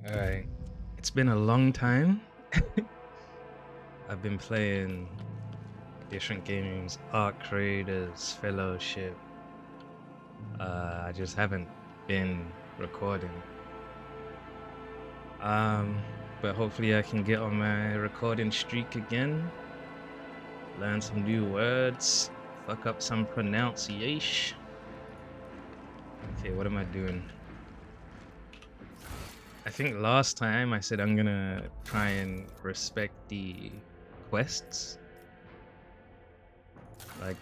Alright. It's been a long time. I've been playing different games, Arc Raiders, Fellowship. I just haven't been recording. But hopefully I can get on my recording streak again. Learn some new words. Fuck up some pronunciation. Okay, what am I doing? I think last time I said I'm gonna try and respect the quests. Like,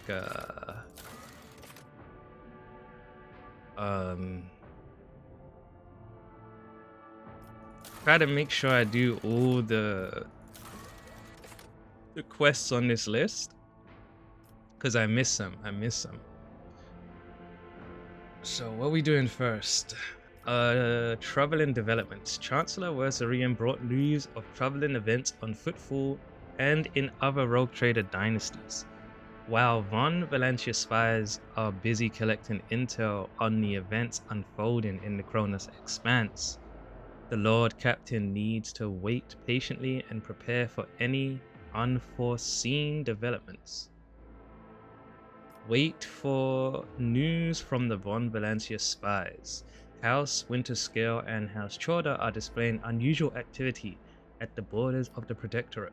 try to make sure I do all the quests on this list, because I miss them. So what are we doing first? Traveling developments. Chancellor Wersarian brought news of traveling events on Footfall and in other Rogue Trader dynasties. While Von Valentia spies are busy collecting intel on the events unfolding in the Cronus Expanse, the Lord Captain needs to wait patiently and prepare for any unforeseen developments. Wait for news from the Von Valencia spies. House Winterscale and House Chorda are displaying unusual activity at the borders of the Protectorate.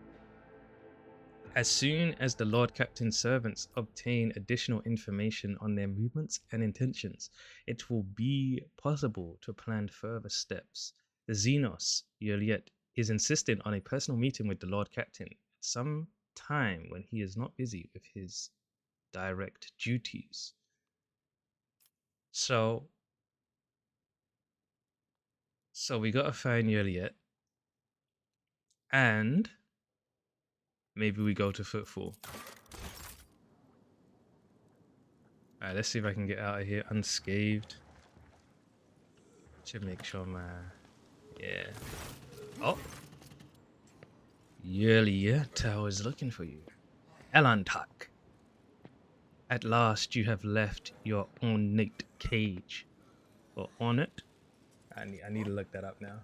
As soon as the Lord Captain's servants obtain additional information on their movements and intentions, it will be possible to plan further steps. The Xenos, Juliet, is insisting on a personal meeting with the Lord Captain at some time when he is not busy with his direct duties. So we gotta find Juliet, and maybe we go to Footfall. Alright, let's see if I can get out of here unscathed. Should make sure my... yeah. Oh! Juliet, I was looking for you. Elantak. At last you have left your ornate cage. Or ornate? I need to look that up now.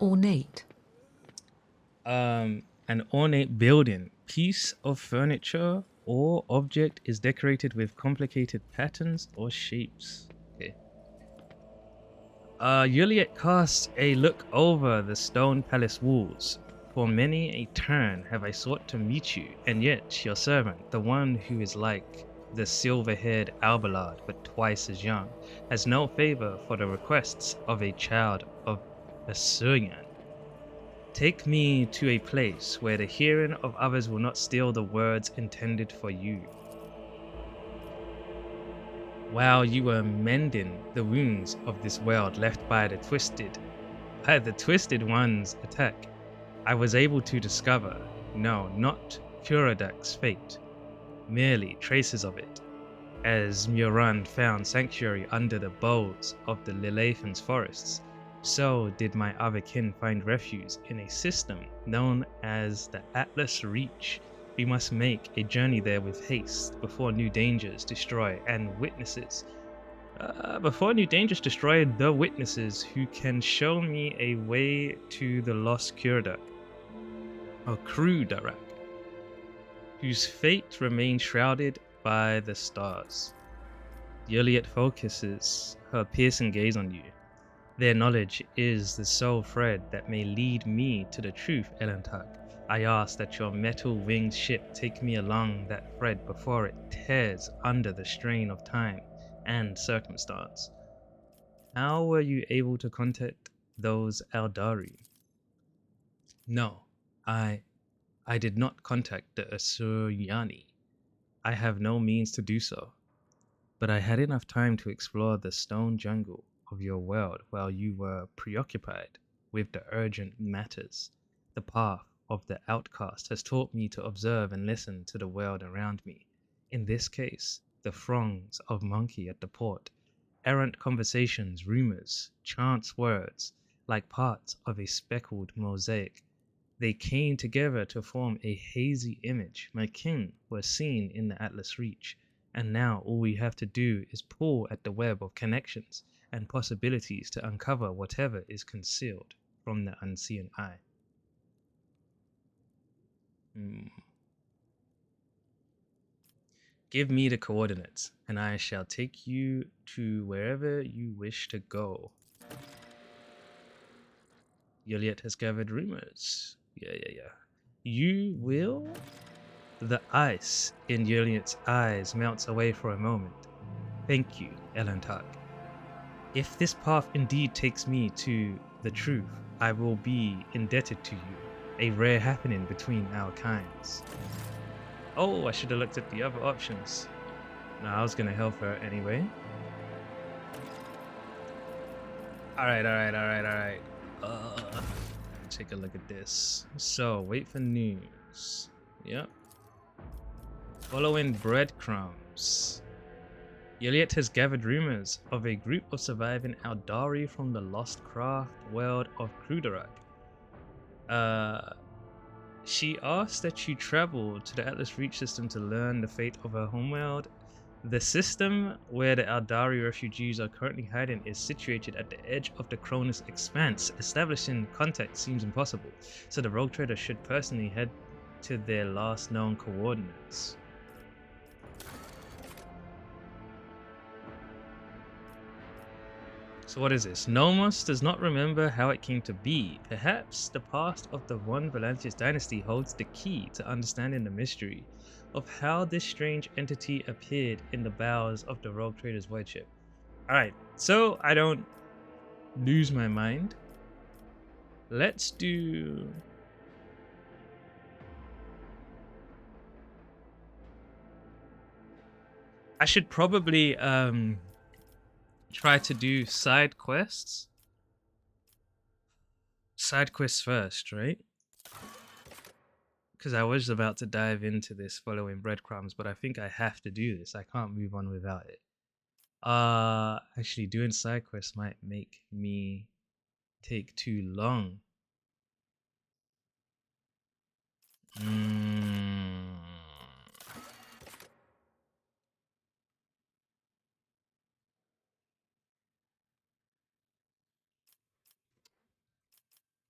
Ornate. An ornate building, piece of furniture or object is decorated with complicated patterns or shapes. Okay. Juliet casts a look over the stone palace walls. For many a turn have I sought to meet you, and yet your servant, the one who is like the silver-haired Alballard but twice as young, has no favor for the requests of a child of Assyrian. Take me to a place where the hearing of others will not steal the words intended for you. While you were mending the wounds of this world left by the Twisted One's attack, I was able to discover, no, not Kuradak's fate, merely traces of it, as Muran found sanctuary under the boughs of the Lilathan's forests. So did my other kin find refuge in a system known as the Atlas Reach. We must make a journey there with haste before new dangers destroy the witnesses who can show me a way to the lost Kurdak, or Krudarak, whose fate remains shrouded by the stars. Juliet focuses her piercing gaze on you. Their knowledge is the sole thread that may lead me to the truth, Elantak. I ask that your metal-winged ship take me along that thread before it tears under the strain of time and circumstance. How were you able to contact those Eldari? No, I did not contact the Asuryani. I have no means to do so. But I had enough time to explore the stone jungle of your world while you were preoccupied with the urgent matters. The path of the outcast has taught me to observe and listen to the world around me. In this case, the throngs of monkey at the port, errant conversations, rumors, chance words, like parts of a speckled mosaic. They came together to form a hazy image. My kin were seen in the Atlas Reach. And now all we have to do is pull at the web of connections and possibilities to uncover whatever is concealed from the unseen eye. Give me the coordinates, and I shall take you to wherever you wish to go. Juliet has gathered rumors. Yeah. You will? The ice in Juliet's eyes melts away for a moment. Thank you, Elantark. If this path indeed takes me to the truth, I will be indebted to you, a rare happening between our kinds. Oh, I should have looked at the other options. No, I was gonna help her anyway. Alright. Take a look at this. So, wait for news. Yep. Following breadcrumbs. Juliet has gathered rumors of a group of surviving Aldari from the lost craft world of Krudarak. She asked that you travel to the Atlas Reach system to learn the fate of her homeworld. The system where the Aldari refugees are currently hiding is situated at the edge of the Cronus expanse. Establishing contact seems impossible, so the rogue trader should personally head to their last known coordinates. So what is this? Nomos does not remember how it came to be. Perhaps the past of the One Valantius dynasty holds the key to understanding the mystery of how this strange entity appeared in the bowels of the rogue trader's void ship. Alright, so I don't lose my mind. Let's do... I should probably try to do side quests. Side quests first, right? Because I was about to dive into this following breadcrumbs, but I think I have to do this. I can't move on without it. Actually, doing side quests might make me take too long.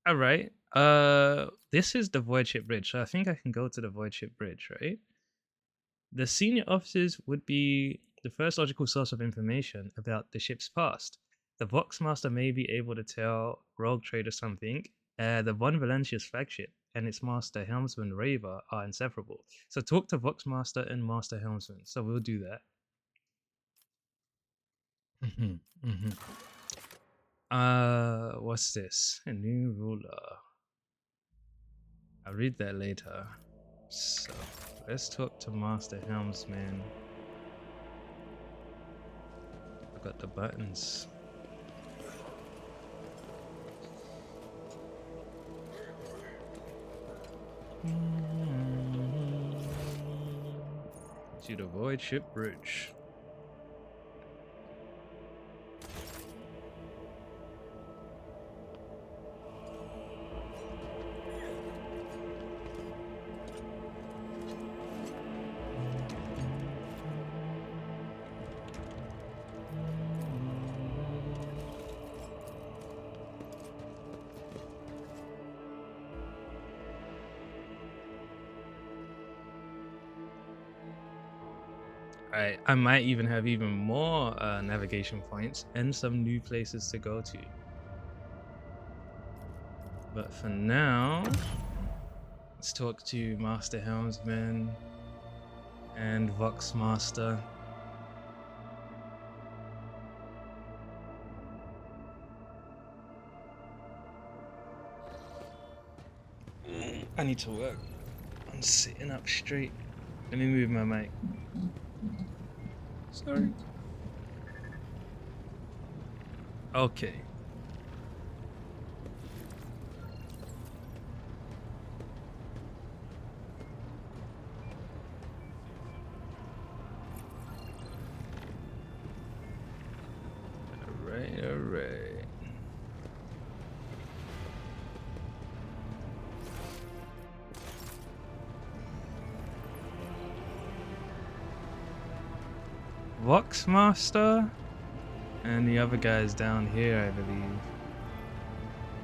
All right. This is the void ship bridge, so I think I can go to the void ship bridge, right? The senior officers would be the first logical source of information about the ship's past. The Voxmaster may be able to tell Rogue Trader something. The Von Valentius flagship and its master helmsman Raver are inseparable. So talk to Voxmaster and Master Helmsman. So we'll do that. What's this? A new ruler. I'll read that later. So let's talk to Master Helmsman. I've got the buttons. To the void ship bridge. I might even have even more navigation points and some new places to go to. But for now, let's talk to Master Helmsman and Voxmaster. I need to work on sitting up straight. Let me move my mic. Sorry. Okay. All right. Voxmaster, and the other guy's down here, I believe.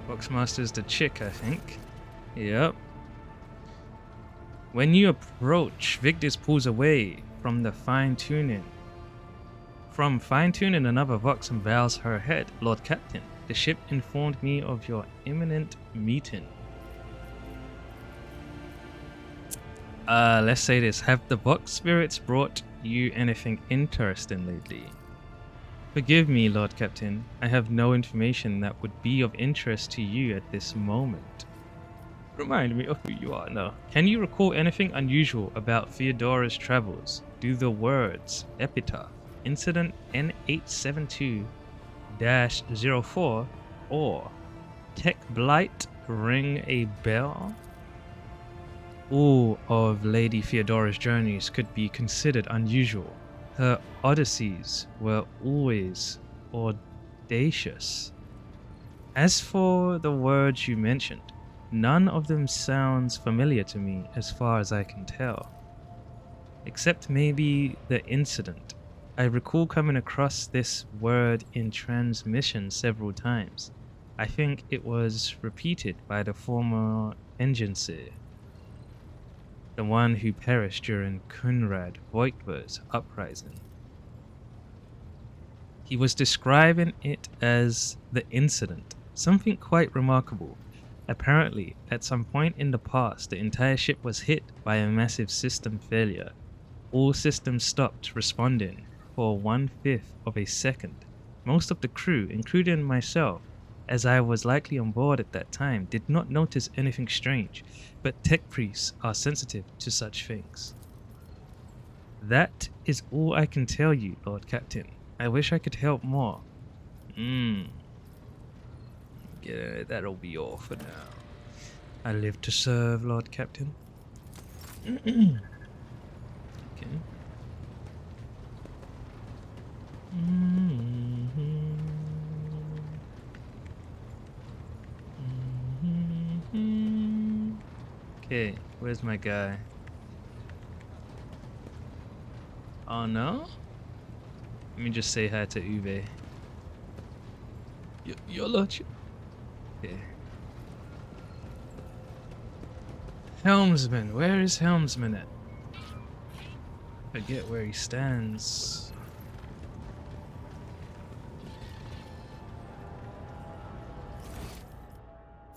Voxmaster's the chick, I think. Yep. When you approach, Victus pulls away from the fine-tuning. From fine-tuning another Vox and bows her head. Lord Captain, the ship informed me of your imminent meeting. Let's say this. Have the Vox spirits brought you anything interesting lately? Forgive me, Lord Captain. I have no information that would be of interest to you at this moment. Remind me of who you are now. Can you recall anything unusual about Theodora's travels? Do the words Epitaph, Incident N872-04 or Tech Blight ring a bell? All of Lady Theodora's journeys could be considered unusual. Her odysseys were always audacious. As for the words you mentioned, none of them sounds familiar to me as far as I can tell. Except maybe the incident. I recall coming across this word in transmission several times. I think it was repeated by the former engineer, the one who perished during Kunrad Voigtva's uprising. He was describing it as the incident, something quite remarkable. Apparently, at some point in the past, the entire ship was hit by a massive system failure. All systems stopped responding for 1/5 of a second. Most of the crew, including myself, as I was likely on board at that time, did not notice anything strange, but tech priests are sensitive to such things. That is all I can tell you, Lord Captain. I wish I could help more. Yeah, that'll be all for now. I live to serve, Lord Captain. Okay. Okay, where's my guy? Oh no? Let me just say hi to Uwe. Your lordship. Okay. Helmsman, where is Helmsman at? Forget where he stands.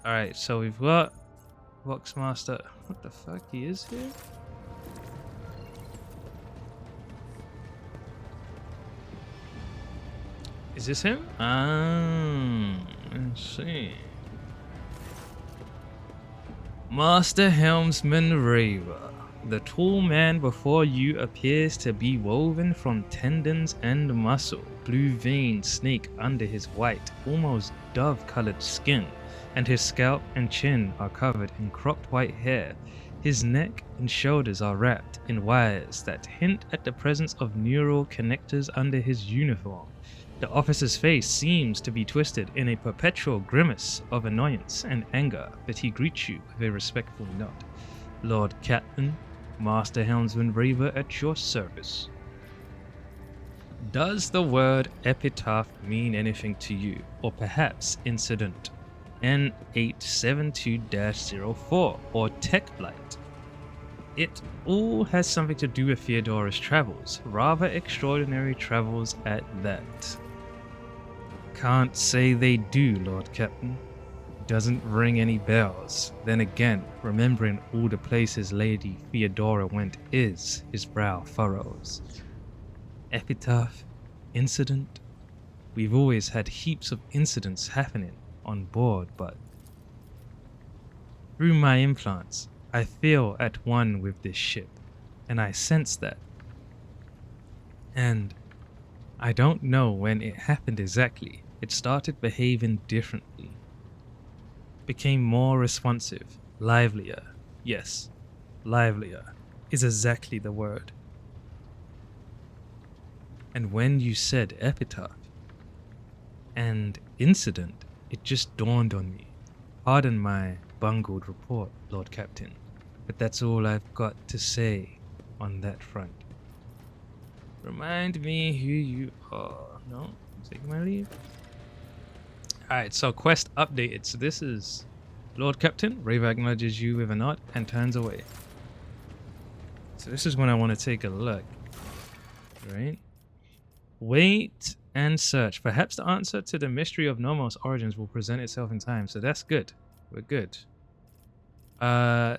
Alright, so we've got Voxmaster. What the fuck? He is here? Is this him? Let's see. Master Helmsman Raver. The tall man before you appears to be woven from tendons and muscle. Blue veins snake under his white, almost dove-colored skin, and his scalp and chin are covered in cropped white hair. His neck and shoulders are wrapped in wires that hint at the presence of neural connectors under his uniform. The officer's face seems to be twisted in a perpetual grimace of annoyance and anger, but he greets you with a respectful nod. Lord Captain, Master Helmsman Raver at your service. Does the word epitaph mean anything to you, or perhaps incident? N872-04 or Tech Blight? It all has something to do with Theodora's travels, rather extraordinary travels at that. Can't say they do, Lord Captain. Doesn't ring any bells. Then again, remembering all the places Lady Theodora went is, his brow furrows. Epitaph, incident. We've always had heaps of incidents happening on board, but through my implants, I feel at one with this ship, and I sense that. And I don't know when it happened exactly. It started behaving differently. Became more responsive, livelier. Yes, livelier is exactly the word. And when you said epitaph and incident, it just dawned on me. Pardon my bungled report, Lord Captain, but that's all I've got to say on that front. Remind me who you are. No, take my leave. Alright, so quest updated. So this is Lord Captain. Rave acknowledges you with a nod and turns away. So this is when I want to take a look. Right? Wait and search. Perhaps the answer to the mystery of Nomos' origins will present itself in time. So that's good. We're good.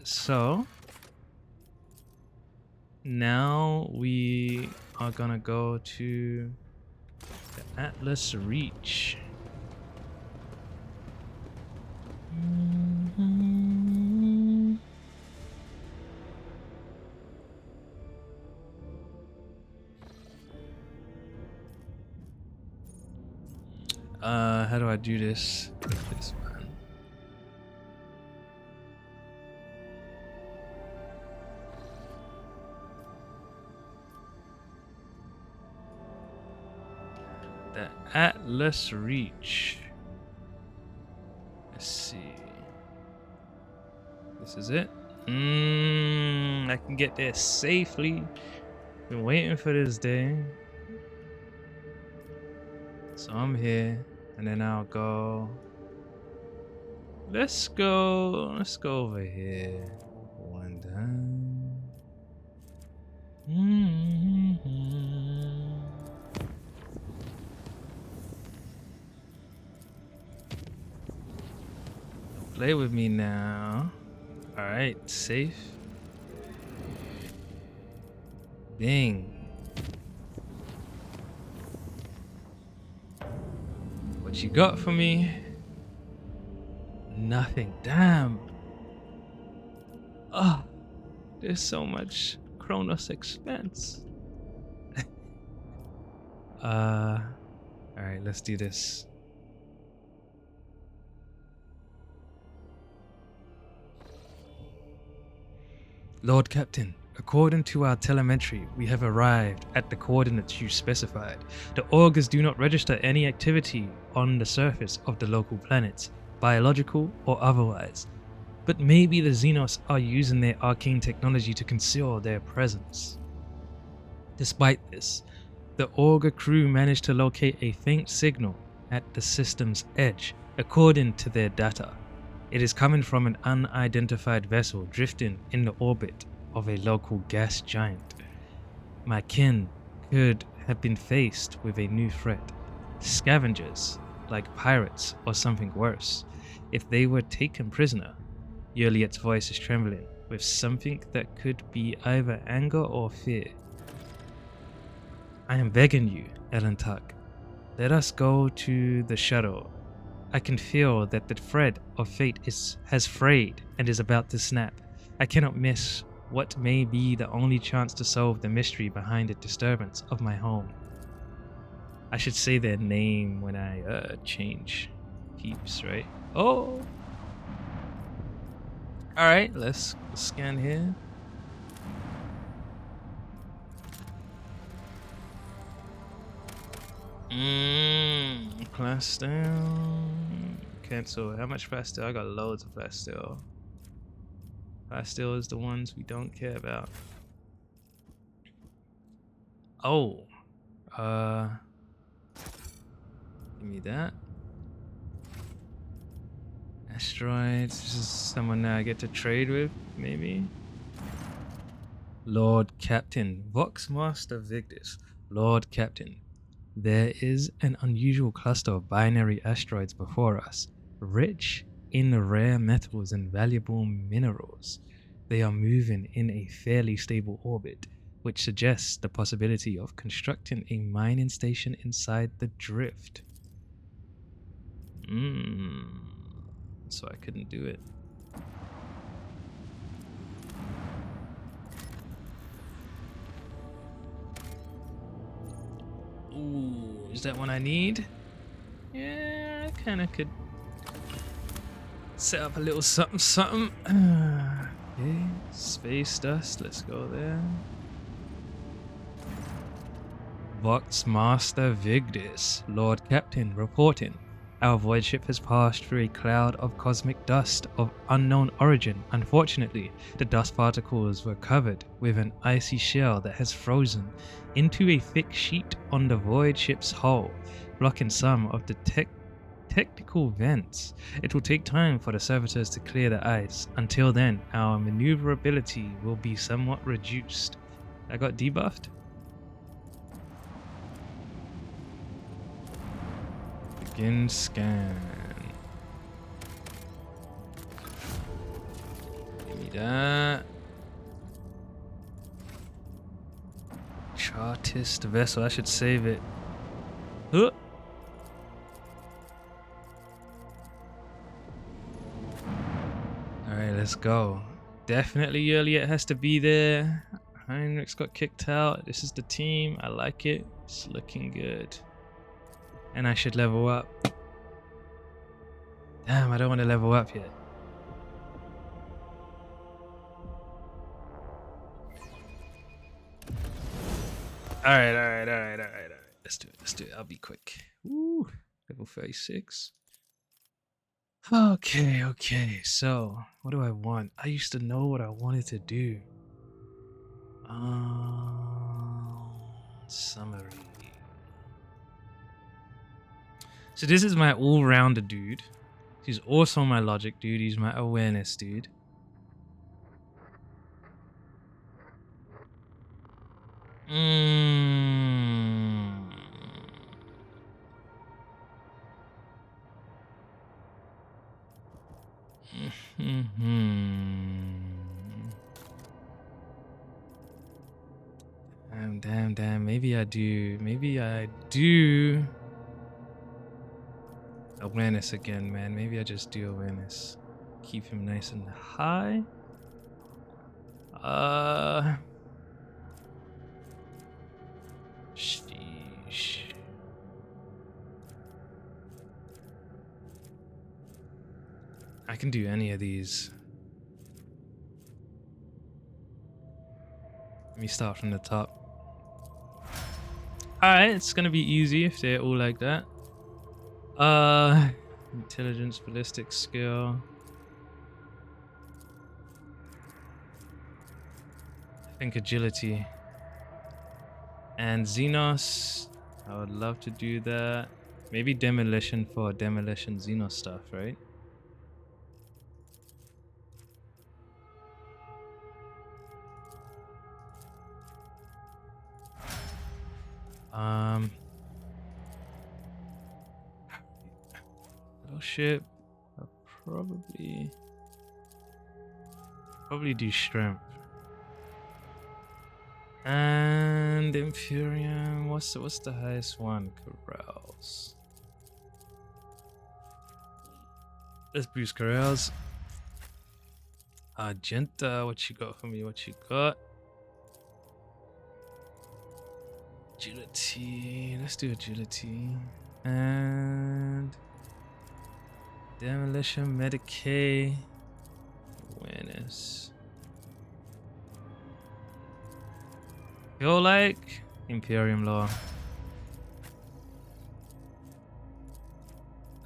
So now we are gonna go to the Atlas Reach. How do I do this? This one. The Atlas Reach. Let's see. This is it. I can get there safely. Been waiting for this day. So I'm here, and then I'll go. Let's go over here. One time. Play with me now. Alright, safe. Ding. What you got for me? Nothing. Damn. Oh, there's so much Kronos expense. Alright, let's do this. Lord Captain, according to our telemetry, we have arrived at the coordinates you specified. The augurs do not register any activity on the surface of the local planets, biological or otherwise. But maybe the Xenos are using their arcane technology to conceal their presence. Despite this, the augur crew managed to locate a faint signal at the system's edge, according to their data. It is coming from an unidentified vessel drifting in the orbit of a local gas giant. My kin could have been faced with a new threat. Scavengers, like pirates or something worse. If they were taken prisoner, Yuliet's voice is trembling with something that could be either anger or fear. I am begging you, Ellen Tuck. Let us go to the shuttle. I can feel that the thread of fate has frayed and is about to snap. I cannot miss what may be the only chance to solve the mystery behind the disturbance of my home. I should say their name when I change peeps, right? Oh! Alright, let's scan here. Plastil. Cancel. How much plastil? I got loads of plastil. Plastil is the ones we don't care about. Oh. Give me that. Asteroids. This is someone that I get to trade with, maybe. Lord Captain. Voxmaster Victus. Lord Captain. There is an unusual cluster of binary asteroids before us, rich in rare metals and valuable minerals. They are moving in a fairly stable orbit, which suggests the possibility of constructing a mining station inside the drift. So I couldn't do it. Ooh, is that one I need? Yeah, I kinda could set up a little something. Okay, space dust, let's go there. Voxmaster Vigdis, Lord Captain reporting. Our void ship has passed through a cloud of cosmic dust of unknown origin. Unfortunately, the dust particles were covered with an icy shell that has frozen into a thick sheet on the void ship's hull, blocking some of the technical vents. It will take time for the servitors to clear the ice. Until then, our maneuverability will be somewhat reduced. I got debuffed? Begin scan. Give me that. Chartist vessel. I should save it. Huh. Alright, let's go. Definitely Yurliet has to be there. Heinrich's got kicked out. This is the team. I like it. It's looking good. And I should level up. Damn, I don't want to level up yet. Alright. Let's do it. I'll be quick. Woo, level 36. Okay. So, what do I want? I used to know what I wanted to do. Summary. So this is my all-rounder dude. He's also my logic dude. He's my awareness dude. Damn. Maybe I do. Awareness again, man. Maybe I just do awareness. Keep him nice and high. Sheesh. I can do any of these. Let me start from the top. Alright, it's gonna be easy if they're all like that. Intelligence, ballistic skill. I think agility. And Xenos, I would love to do that. Maybe demolition for demolition Xenos stuff, right? Ship. I'll probably do strength. And Imperium. What's the highest one? Corrals. Let's boost Corrals. Argenta, what you got for me? What you got? Agility. Let's do agility. And demolition, Medicaid, awareness. Feel like Imperium Law.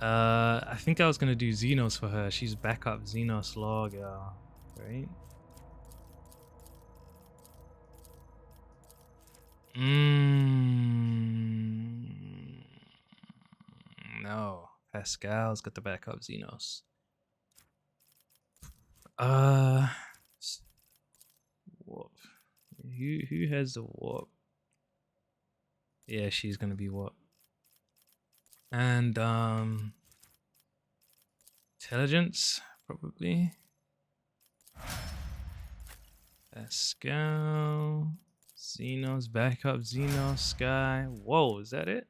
I think I was gonna do Xenos for her. She's backup Xenos Law girl, right? No. Pascal's got the backup Xenos. Warp. Who has the warp? Yeah, she's gonna be warp. And intelligence, probably. Pascal. Xenos, backup Xenos, Sky. Whoa, is that it?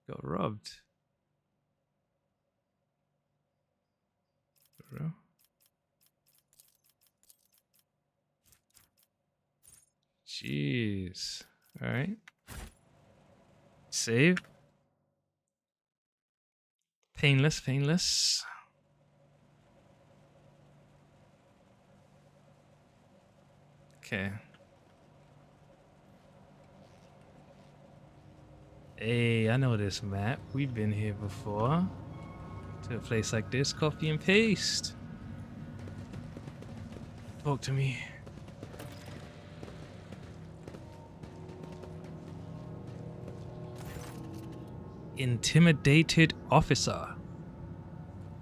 Got robbed. Bro. Jeez. Alright. Save. Painless. Okay. Hey, I know this map. We've been here before. To a place like this, copy and paste. Talk to me. Intimidated officer.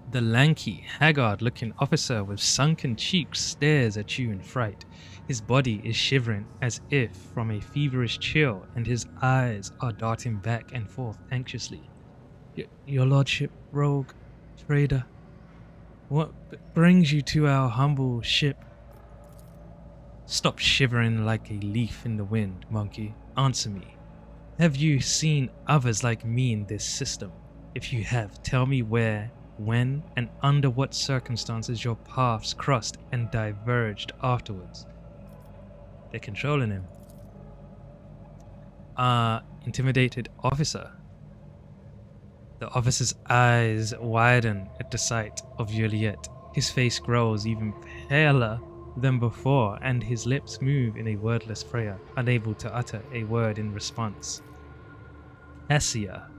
The lanky, haggard-looking officer with sunken cheeks stares at you in fright. His body is shivering as if from a feverish chill, and his eyes are darting back and forth anxiously. Your lordship, rogue, trader, what brings you to our humble ship? Stop shivering like a leaf in the wind, monkey. Answer me. Have you seen others like me in this system? If you have, tell me where, when, and under what circumstances your paths crossed and diverged afterwards. They're controlling him. Intimidated officer. The officer's eyes widen at the sight of Juliet. His face grows even paler than before, and his lips move in a wordless prayer, unable to utter a word in response. Hessia.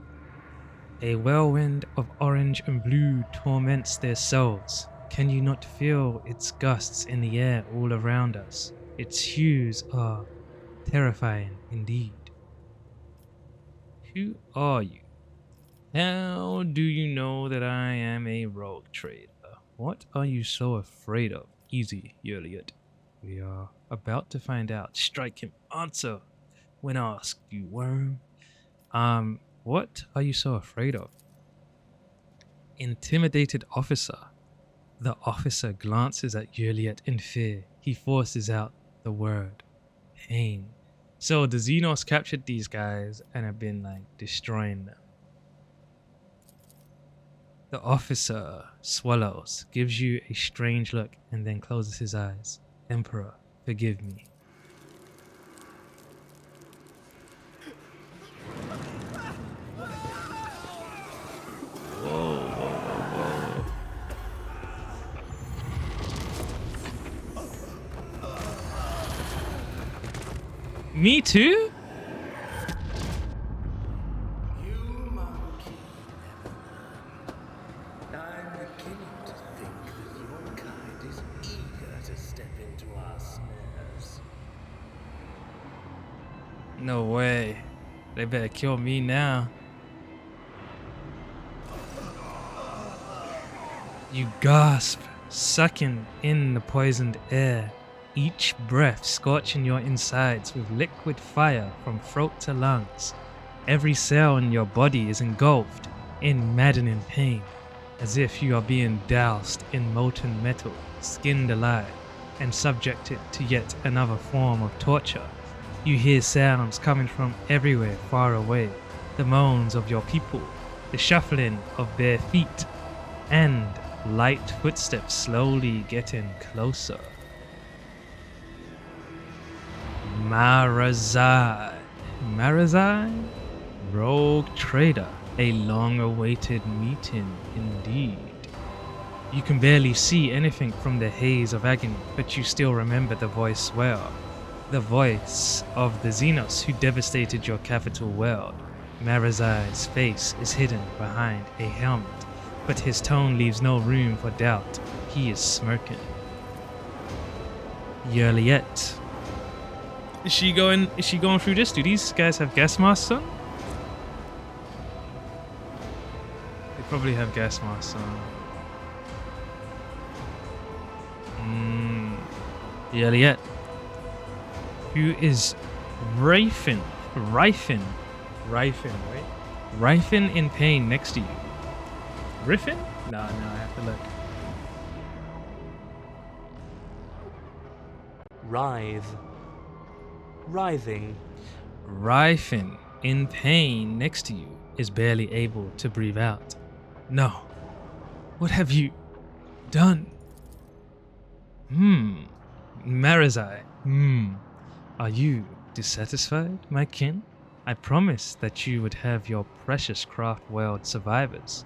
A whirlwind of orange and blue torments their souls. Can you not feel its gusts in the air all around us? Its hues are terrifying indeed. Who are you? How do you know that I am a rogue trader? What are you so afraid of? Easy, Juliet. We are about to find out. Strike him. Answer when asked, you worm. What are you so afraid of? Intimidated officer. The officer glances at Juliet in fear. He forces out the word pain. So the Xenos captured these guys and have been destroying them. The officer swallows, gives you a strange look, and then closes his eyes. Emperor, forgive me. Me too? You monkey. I'm beginning to think that your kind is eager to step into our snares. No way. They better kill me now. You gasp, sucking in the poisoned air. Each breath scorching your insides with liquid fire from throat to lungs. Every cell in your body is engulfed in maddening pain, as if you are being doused in molten metal, skinned alive, and subjected to yet another form of torture. You hear sounds coming from everywhere far away, the moans of your people, the shuffling of bare feet, and light footsteps slowly getting closer. Marazai. Marazai? Rogue trader. A long-awaited meeting indeed. You can barely see anything from the haze of agony, but you still remember the voice well. The voice of the Xenos who devastated your capital world. Marazai's face is hidden behind a helmet, but his tone leaves no room for doubt. He is smirking. Juliet. Is she going through this? Do these guys have gas masks on? They probably have gas masks on. Juliet. Who is Rifin, right? Rifin in pain next to you. Riffin? No, I have to look. Writhing. Rifin, in pain next to you, is barely able to breathe out. No. What have you done? Marazai. Are you dissatisfied, my kin? I promised that you would have your precious craft world survivors.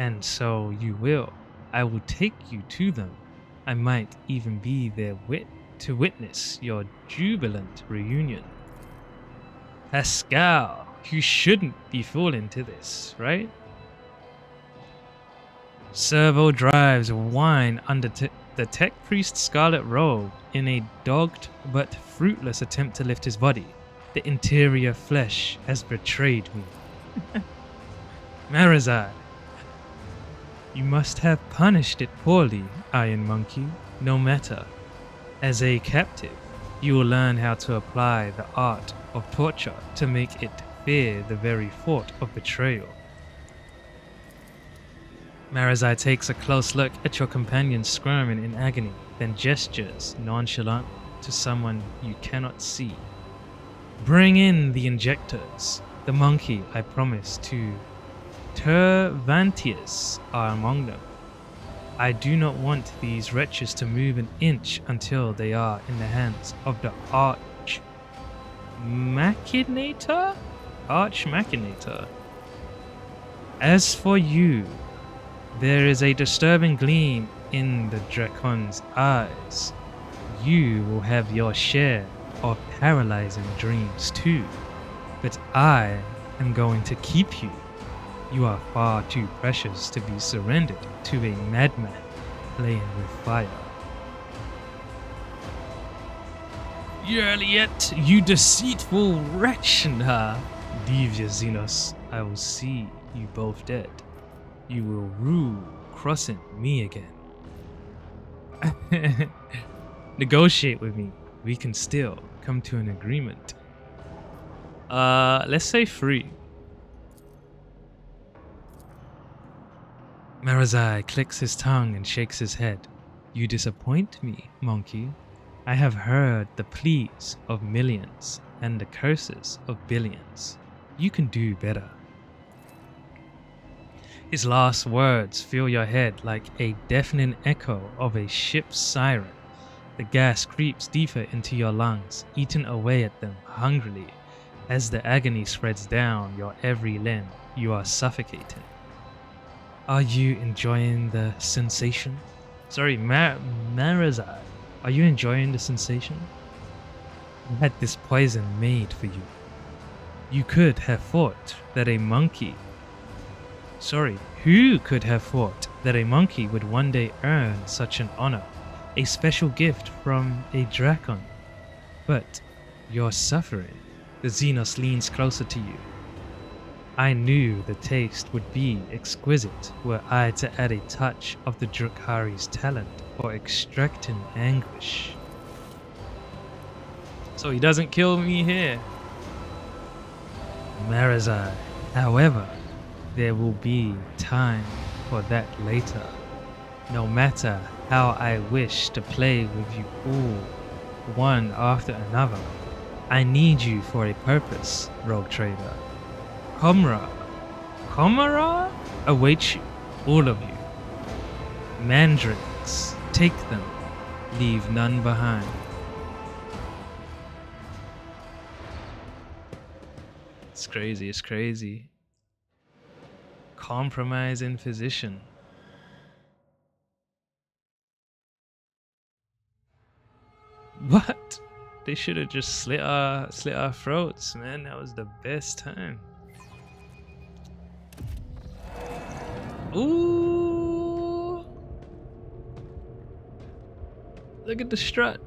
And so you will. I will take you to them. I might even be there to witness your jubilant reunion. Pascal, You shouldn't be falling to this, right? Servo drives whine under the tech priest's scarlet robe in a dogged but fruitless attempt to lift his body. The interior flesh has betrayed me. Marazai, you must have punished it poorly, Iron Monkey, no matter. As a captive, you will learn how to apply the art of torture to make it fear the very thought of betrayal. Marazai takes a close look at your companion squirming in agony, then gestures nonchalant to someone you cannot see. Bring in the injectors. The monkey I promised to Tervantius are among them. I do not want these wretches to move an inch until they are in the hands of the Arch Machinator? As for you, there is a disturbing gleam in the Dracon's eyes. You will have your share of paralyzing dreams too, but I am going to keep you. You are far too precious to be surrendered to a madman playing with fire. Yet, you deceitful wretch! Devious Xenos, I will see you both dead. You will rue crossing me again. Negotiate with me. We can still come to an agreement. Let's say 3. Marazai clicks his tongue and shakes his head. You disappoint me, monkey. I have heard the pleas of millions and the curses of billions. You can do better. His last words fill your head like a deafening echo of a ship's siren. The gas creeps deeper into your lungs, eating away at them hungrily. As the agony spreads down your every limb, you are suffocating. Are you enjoying the sensation? Sorry, Marazai, are you enjoying the sensation? I had this poison made for you. You could have thought that a monkey... Sorry, who could have thought that a monkey would one day earn such an honor? A special gift from a Dracon. But you're suffering. The Xenos leans closer to you. I knew the taste would be exquisite were I to add a touch of the Drukhari's talent for extracting anguish. So he doesn't kill me here. Marazai, however, there will be time for that later. No matter how I wish to play with you all, one after another, I need you for a purpose, rogue trader. Comra awaits you, all of you. Mandrakes, take them, leave none behind. It's crazy, it's crazy. Compromising physician. What? They should have just slit our throats, man. That was the best time. Ooh! Look at the strut.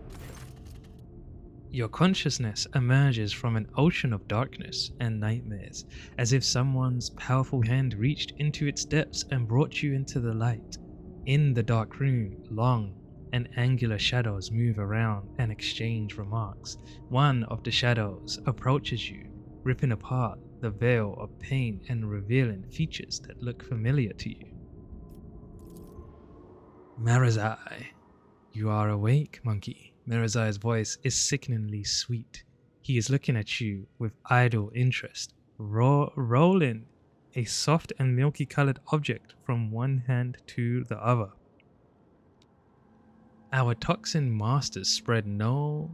Your consciousness emerges from an ocean of darkness and nightmares, as if someone's powerful hand reached into its depths and brought you into the light. In the dark room, long and angular shadows move around and exchange remarks. One of the shadows approaches you, ripping apart the veil of pain and revealing features that look familiar to you. Marazai, you are awake, monkey. Marazai's voice is sickeningly sweet. He is looking at you with idle interest, rolling a soft and milky-colored object from one hand to the other. Our toxin masters spared no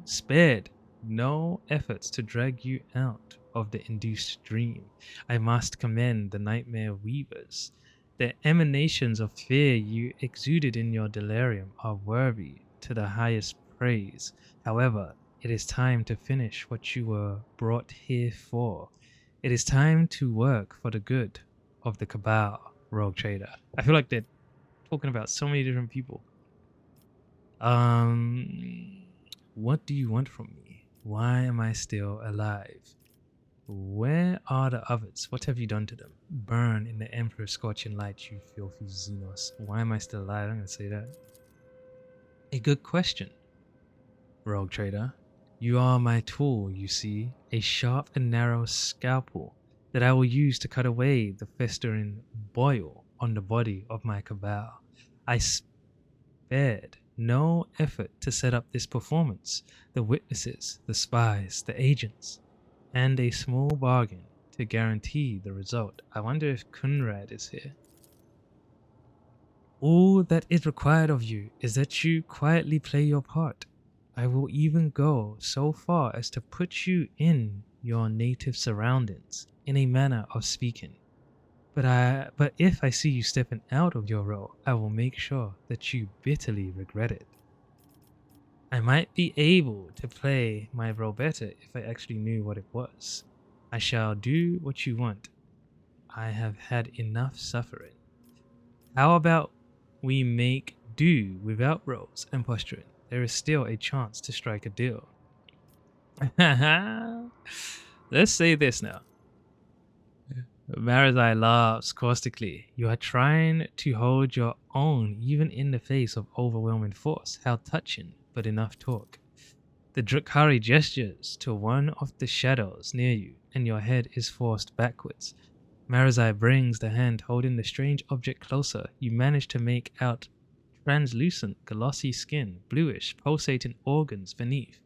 efforts to drag you out of the induced dream. I must commend the nightmare weavers. The emanations of fear you exuded in your delirium are worthy to the highest praise. However, it is time to finish what you were brought here for. It is time to work for the good of the Cabal, Rogue Trader. I feel like they're talking about so many different people. What do you want from me? Why am I still alive? Where are the others? What have you done to them? Burn in the Emperor's scorching light, you filthy Xenos. Why am I still alive? I'm gonna say that. A good question, Rogue Trader. You are my tool, you see. A sharp and narrow scalpel that I will use to cut away the festering boil on the body of my Cabal. I spared no effort to set up this performance. The witnesses, the spies, the agents, and a small bargain to guarantee the result. I wonder if Kunrad is here. All that is required of you is that you quietly play your part. I will even go so far as to put you in your native surroundings, in a manner of speaking. But if I see you stepping out of your role, I will make sure that you bitterly regret it. I might be able to play my role better if I actually knew what it was. I shall do what you want. I have had enough suffering. How about we make do without roles and posturing? There is still a chance to strike a deal. Let's say this now. Marazai laughs caustically. You are trying to hold your own even in the face of overwhelming force. How touching, but enough talk. The Drukhari gestures to one of the shadows near you, and your head is forced backwards. Marazai brings the hand holding the strange object closer. You manage to make out translucent, glossy skin, bluish, pulsating organs beneath,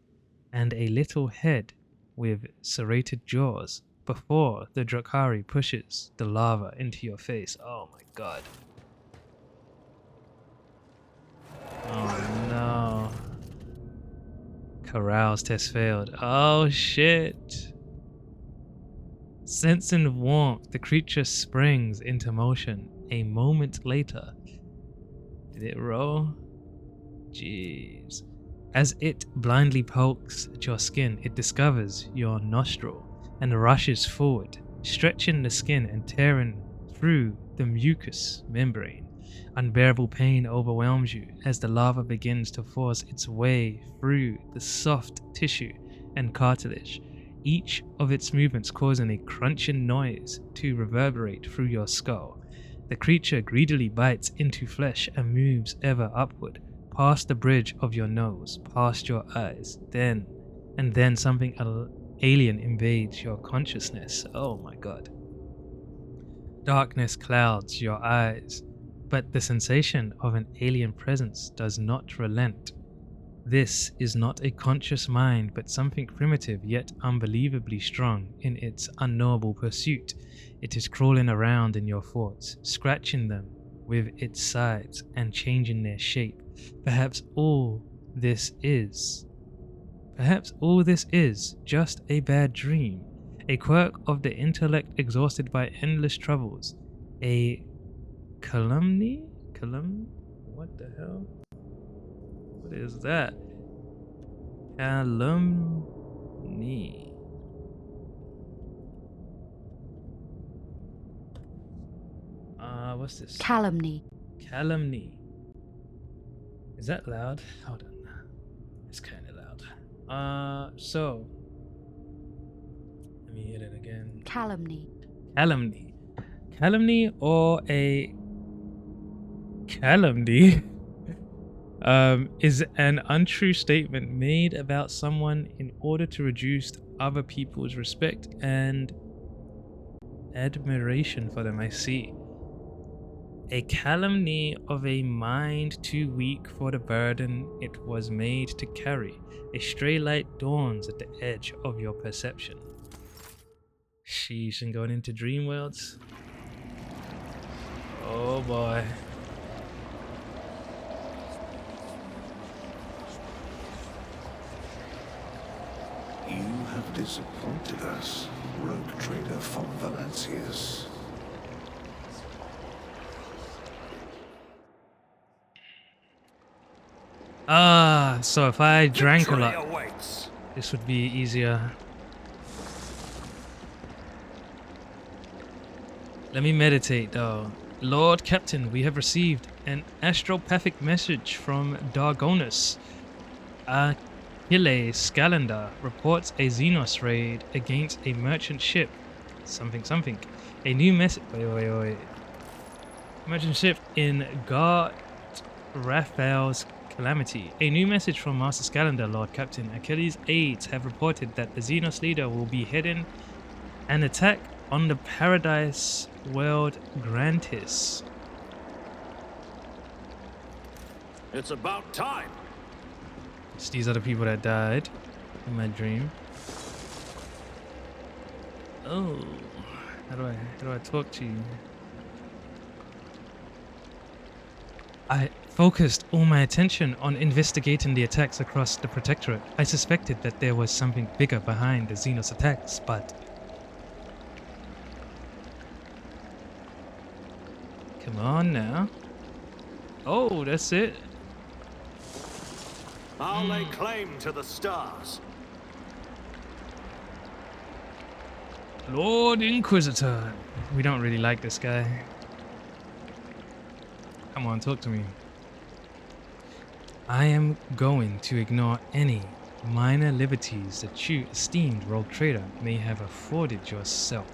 and a little head with serrated jaws before the Drukhari pushes the lava into your face. Oh my god. Oh no. Corral's test failed. Oh shit. Sensing warmth, the creature springs into motion. A moment later. Did it roll? Jeez. As it blindly pokes at your skin, it discovers your nostril and rushes forward, stretching the skin and tearing through the mucous membrane. Unbearable pain overwhelms you as the lava begins to force its way through the soft tissue and cartilage, each of its movements causing a crunching noise to reverberate through your skull. The creature greedily bites into flesh and moves ever upward, past the bridge of your nose, past your eyes, then something alien invades your consciousness. Oh my god. Darkness clouds your eyes, but the sensation of an alien presence does not relent. This is not a conscious mind, but something primitive yet unbelievably strong in its unknowable pursuit. It is crawling around in your thoughts, scratching them with its sides and changing their shape. Perhaps all this is just a bad dream, a quirk of the intellect exhausted by endless troubles, a calumny? What the hell? What is that? Calumny. What's this? Calumny. Calumny. Is that loud? Hold on. It's kind of loud. So let me hit it again. Calumny. Calumny. Calumny or a calumny is an untrue statement made about someone in order to reduce other people's respect and admiration for them. I see. A calumny of a mind too weak for the burden it was made to carry. A stray light dawns at the edge of your perception. Sheesh, and going into dream worlds. Oh boy. You have disappointed us, Rogue Trader von Valancius. So if I drank a Victory lot, awaits. this would be easier. Let me meditate, though. Lord Captain, we have received an astropathic message from Dargonus. Achille Scalander reports a Xenos raid against a merchant ship. Something. A new message. Wait. Merchant ship in Gar Raphael's Calamity. A new message from Master Scalander, Lord Captain. Achilles' aides have reported that the Xenos leader will be heading an attack on the Paradise World Grantis. It's about time. These are the people that died in my dream. Oh, how do I talk to you? I focused all my attention on investigating the attacks across the Protectorate. I suspected that there was something bigger behind the Xenos attacks, but... Come on now. Oh, that's it. I'll lay claim to the stars. Lord Inquisitor. We don't really like this guy. Come on, talk to me. I am going to ignore any minor liberties that you, esteemed rogue trader, may have afforded yourself.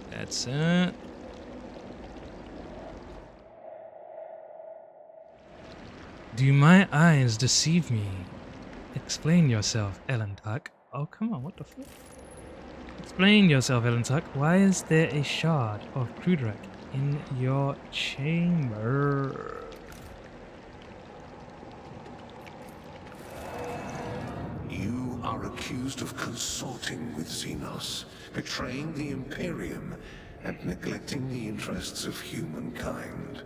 That's it. Do my eyes deceive me? Explain yourself, Ellen Tuck. Oh, come on, what the fuck? Explain yourself, Ellen Tuck. Why is there a shard of Krudrak in your chamber? You are accused of consorting with Xenos, betraying the Imperium, and neglecting the interests of humankind.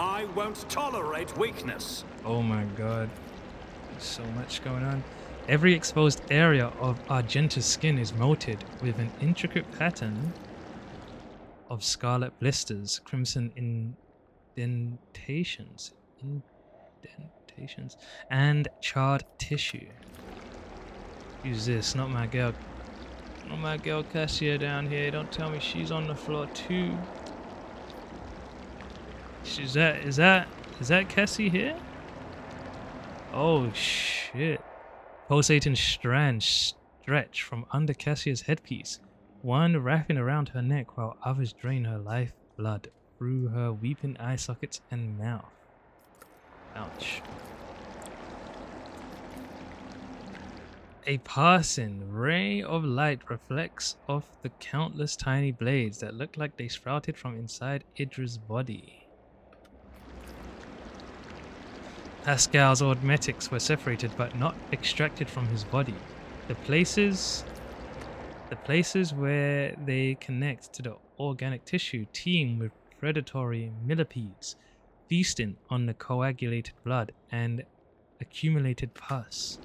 I won't tolerate weakness. Oh my god. There's so much going on. Every exposed area of Argentus skin is moated with an intricate pattern of scarlet blisters, crimson indentations, and charred tissue. Who's this? Not my girl. Not my girl Cassia down here. Don't tell me she's on the floor too. Is that Cassie here? Oh shit. Pulsating strands stretch from under Cassia's headpiece, one wrapping around her neck while others drain her life blood through her weeping eye sockets and mouth. Ouch. A passing ray of light reflects off the countless tiny blades that look like they sprouted from inside Idra's body. Pascal's automatics were separated but not extracted from his body. The places where they connect to the organic tissue teem with predatory millipedes, feasting on the coagulated blood and accumulated pus.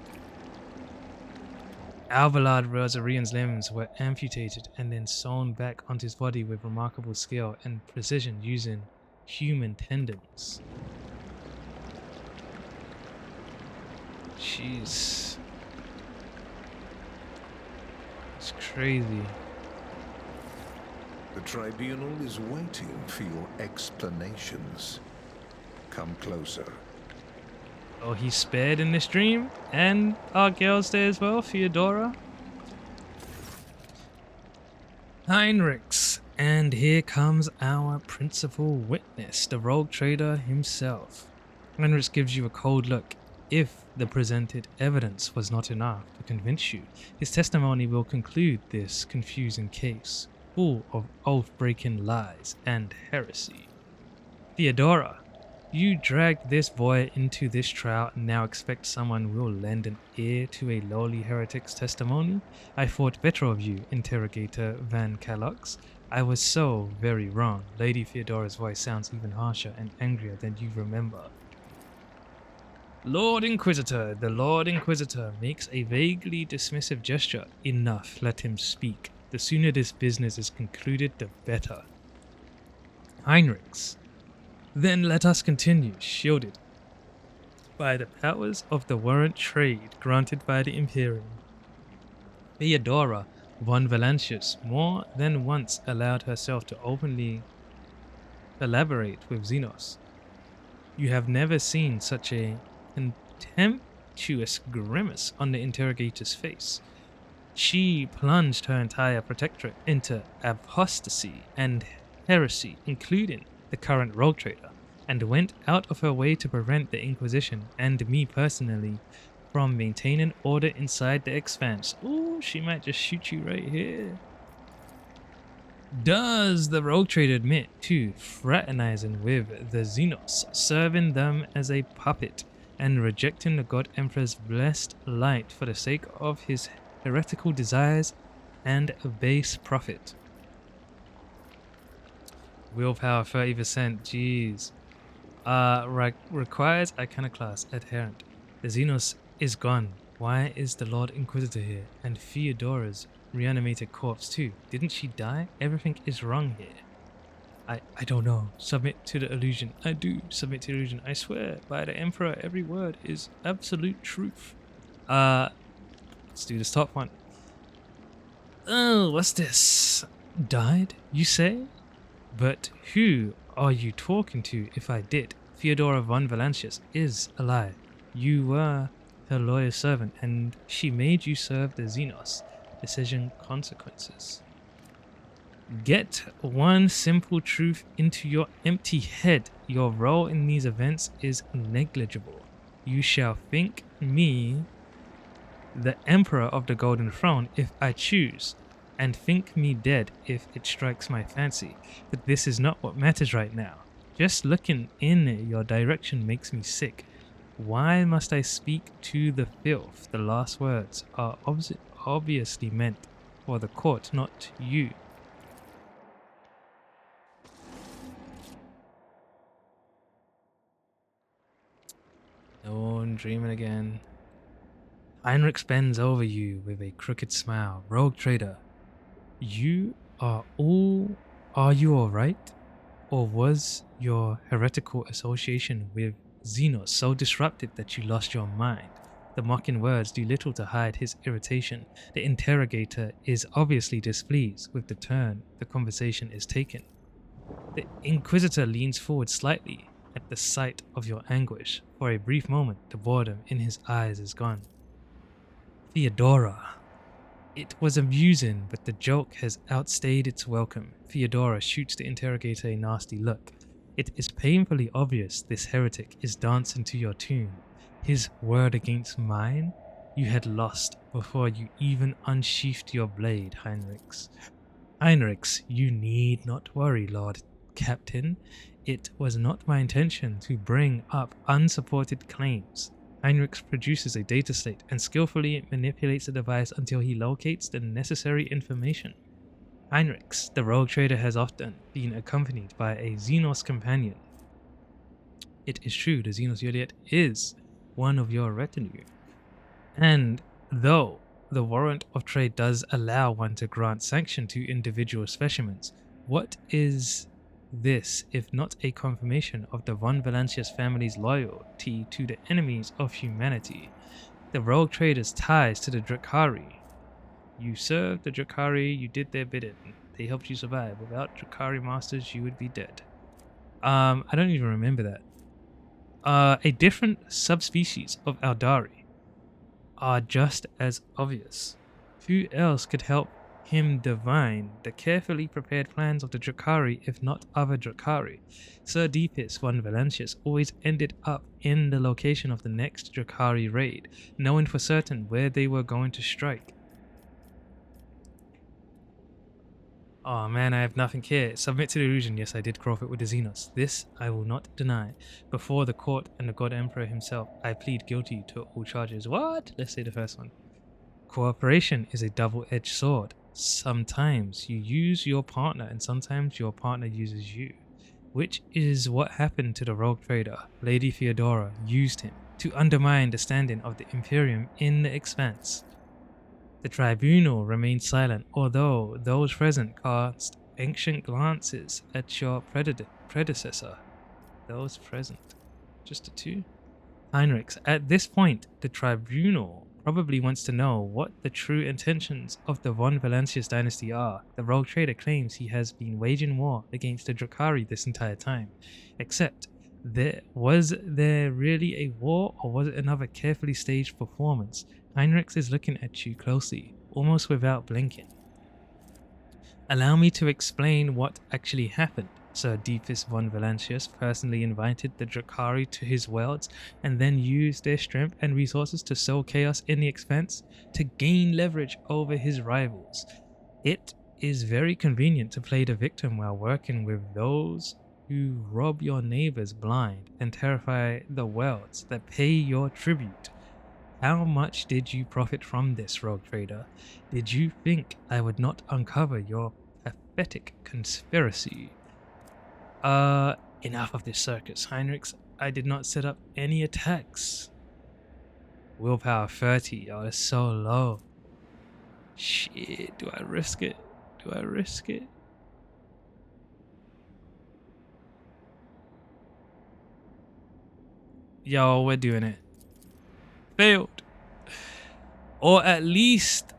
Alvalad Rosarian's limbs were amputated and then sewn back onto his body with remarkable skill and precision using human tendons. Jeez. It's crazy. The tribunal is waiting for your explanations. Come closer. Oh, he's spared in this dream? And our girl's there as well, Theodora? Heinrichs. And here comes our principal witness, the rogue trader himself. Heinrichs gives you a cold look. If the presented evidence was not enough to convince you, his testimony will conclude this confusing case, full of oath-breaking lies and heresy. Theodora, you dragged this boy into this trial and now expect someone will lend an ear to a lowly heretic's testimony? I thought better of you, Interrogator Van Calox. I was so very wrong. Lady Theodora's voice sounds even harsher and angrier than you remember. Lord Inquisitor, the Lord Inquisitor makes a vaguely dismissive gesture. Enough, let him speak. The sooner this business is concluded, the better. Heinrichs. Then let us continue, shielded. by the powers of the warrant trade granted by the Imperium. Theodora von Valancius more than once allowed herself to openly collaborate with Xenos. You have never seen such a contemptuous grimace on the interrogator's face. She plunged her entire protectorate into apostasy and heresy, including the current rogue trader, and went out of her way to prevent the Inquisition and me personally from maintaining order inside the Expanse. Ooh, she might just shoot you right here. Does the rogue trader admit to fraternizing with the Xenos, serving them as a puppet, and rejecting the God Emperor's blessed light for the sake of his heretical desires and base profit? Willpower 30%, jeez. Requires Iconoclast adherent. The Xenos is gone. Why is the Lord Inquisitor here? And Theodora's reanimated corpse too. Didn't she die? Everything is wrong here. I don't know. Submit to the illusion. I do submit to the illusion. I swear by the Emperor, every word is absolute truth. Let's do this top one. Oh, what's this? Died, you say? But who are you talking to if I did? Theodora von Valancius is alive. You were her loyal servant, and she made you serve the Xenos. Decision consequences. Get one simple truth into your empty head. Your role in these events is negligible. You shall think me the Emperor of the Golden Throne if I choose, and think me dead if it strikes my fancy. But this is not what matters right now. Just looking in your direction makes me sick. Why must I speak to the filth? The last words are obviously meant for the court, not you. Oh, I'm dreaming again. Heinrich bends over you with a crooked smile. Rogue trader, are you alright? Or was your heretical association with Xenos so disruptive that you lost your mind? The mocking words do little to hide his irritation. The interrogator is obviously displeased with the turn the conversation is taken. The Inquisitor leans forward slightly at the sight of your anguish. For a brief moment, the boredom in his eyes is gone. Theodora. It was amusing, but the joke has outstayed its welcome. Theodora shoots the interrogator a nasty look. It is painfully obvious this heretic is dancing to your tune. His word against mine? You had lost before you even unsheathed your blade, Heinrichs. Heinrichs, you need not worry, Lord Captain. It was not my intention to bring up unsupported claims. Heinrichs produces a data slate and skillfully manipulates the device until he locates the necessary information. Heinrichs, the rogue trader, has often been accompanied by a Xenos companion. It is true, the Xenos Juliet is one of your retinue. And though the warrant of trade does allow one to grant sanction to individual specimens, what is this if not a confirmation of the von Valancius family's loyalty to the enemies of humanity? The rogue trader's ties to the Drakari. You served the Drakari, you did their bidding. They helped you survive. Without Drakari masters, you would be dead. I don't even remember that. A different subspecies of Aldari are just as obvious. Who else could help him divine the carefully prepared plans of the Drakari if not other Drakari? Sir Deepis von Valancius always ended up in the location of the next Drakari raid, knowing for certain where they were going to strike. Oh man, I have nothing here. Submit to the illusion. Yes, I did profit with the Xenos. This I will not deny. Before the court and the God Emperor himself, I plead guilty to all charges. What? Let's say the first one. Cooperation is a double-edged sword. Sometimes you use your partner and sometimes your partner uses you. Which is what happened to the rogue trader. Lady Theodora used him to undermine the standing of the Imperium in the Expanse. The tribunal remained silent, although those present cast ancient glances at your predecessor. Those present. Just the two? Heinrichs, at this point, the tribunal probably wants to know what the true intentions of the von Valancius dynasty are. The rogue trader claims he has been waging war against the Drakari this entire time. Except, was there really a war, or was it another carefully staged performance? Heinrichs is looking at you closely, almost without blinking. Allow me to explain what actually happened. Sir Deepus von Valancius personally invited the Drakari to his worlds and then used their strength and resources to sow chaos in the expanse to gain leverage over his rivals. It is very convenient to play the victim while working with those who rob your neighbors blind and terrify the worlds that pay your tribute. How much did you profit from this, rogue trader? Did you think I would not uncover your pathetic conspiracy? Enough of this circus, Heinrichs. I did not set up any attacks. Willpower 30, oh, that's so low. Shit, do I risk it? Do I risk it? Yo, we're doing it. Failed. Or at least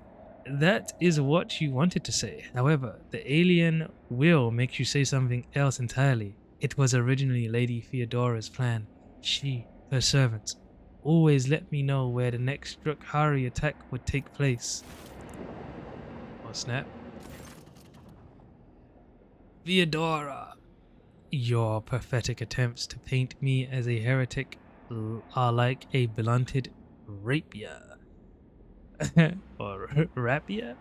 that is what you wanted to say. However, the alien will make you say something else entirely. It was originally Lady Theodora's plan. She, her servants, always let me know where the next Drukhari attack would take place. Oh snap. Theodora! Your pathetic attempts to paint me as a heretic are like a blunted rapier. Or rapier?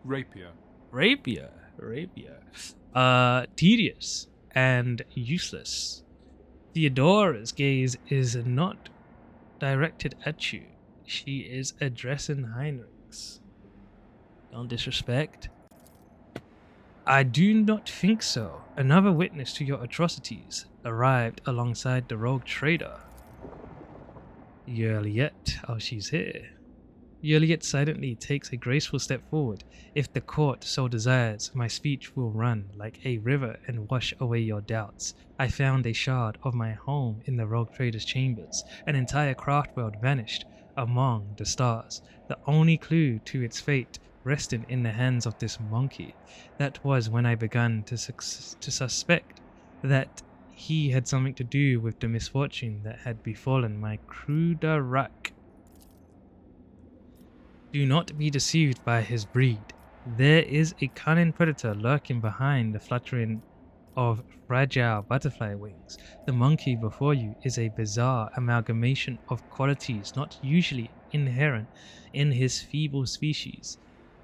Rapier. Rapier. Tedious and useless. Theodora's gaze is not directed at you. She is addressing Heinrichs. Don't disrespect. I do not think so. Another witness to your atrocities arrived alongside the rogue trader. Juliet, oh, she's here. Juliet silently takes a graceful step forward. If the court so desires, my speech will run like a river and wash away your doubts. I found a shard of my home in the rogue trader's chambers. An entire craft world vanished among the stars. The only clue to its fate resting in the hands of this monkey. That was when I began to suspect that he had something to do with the misfortune that had befallen my Krudarak. Do not be deceived by his breed. There is a cunning predator lurking behind the fluttering of fragile butterfly wings. The monkey before you is a bizarre amalgamation of qualities not usually inherent in his feeble species.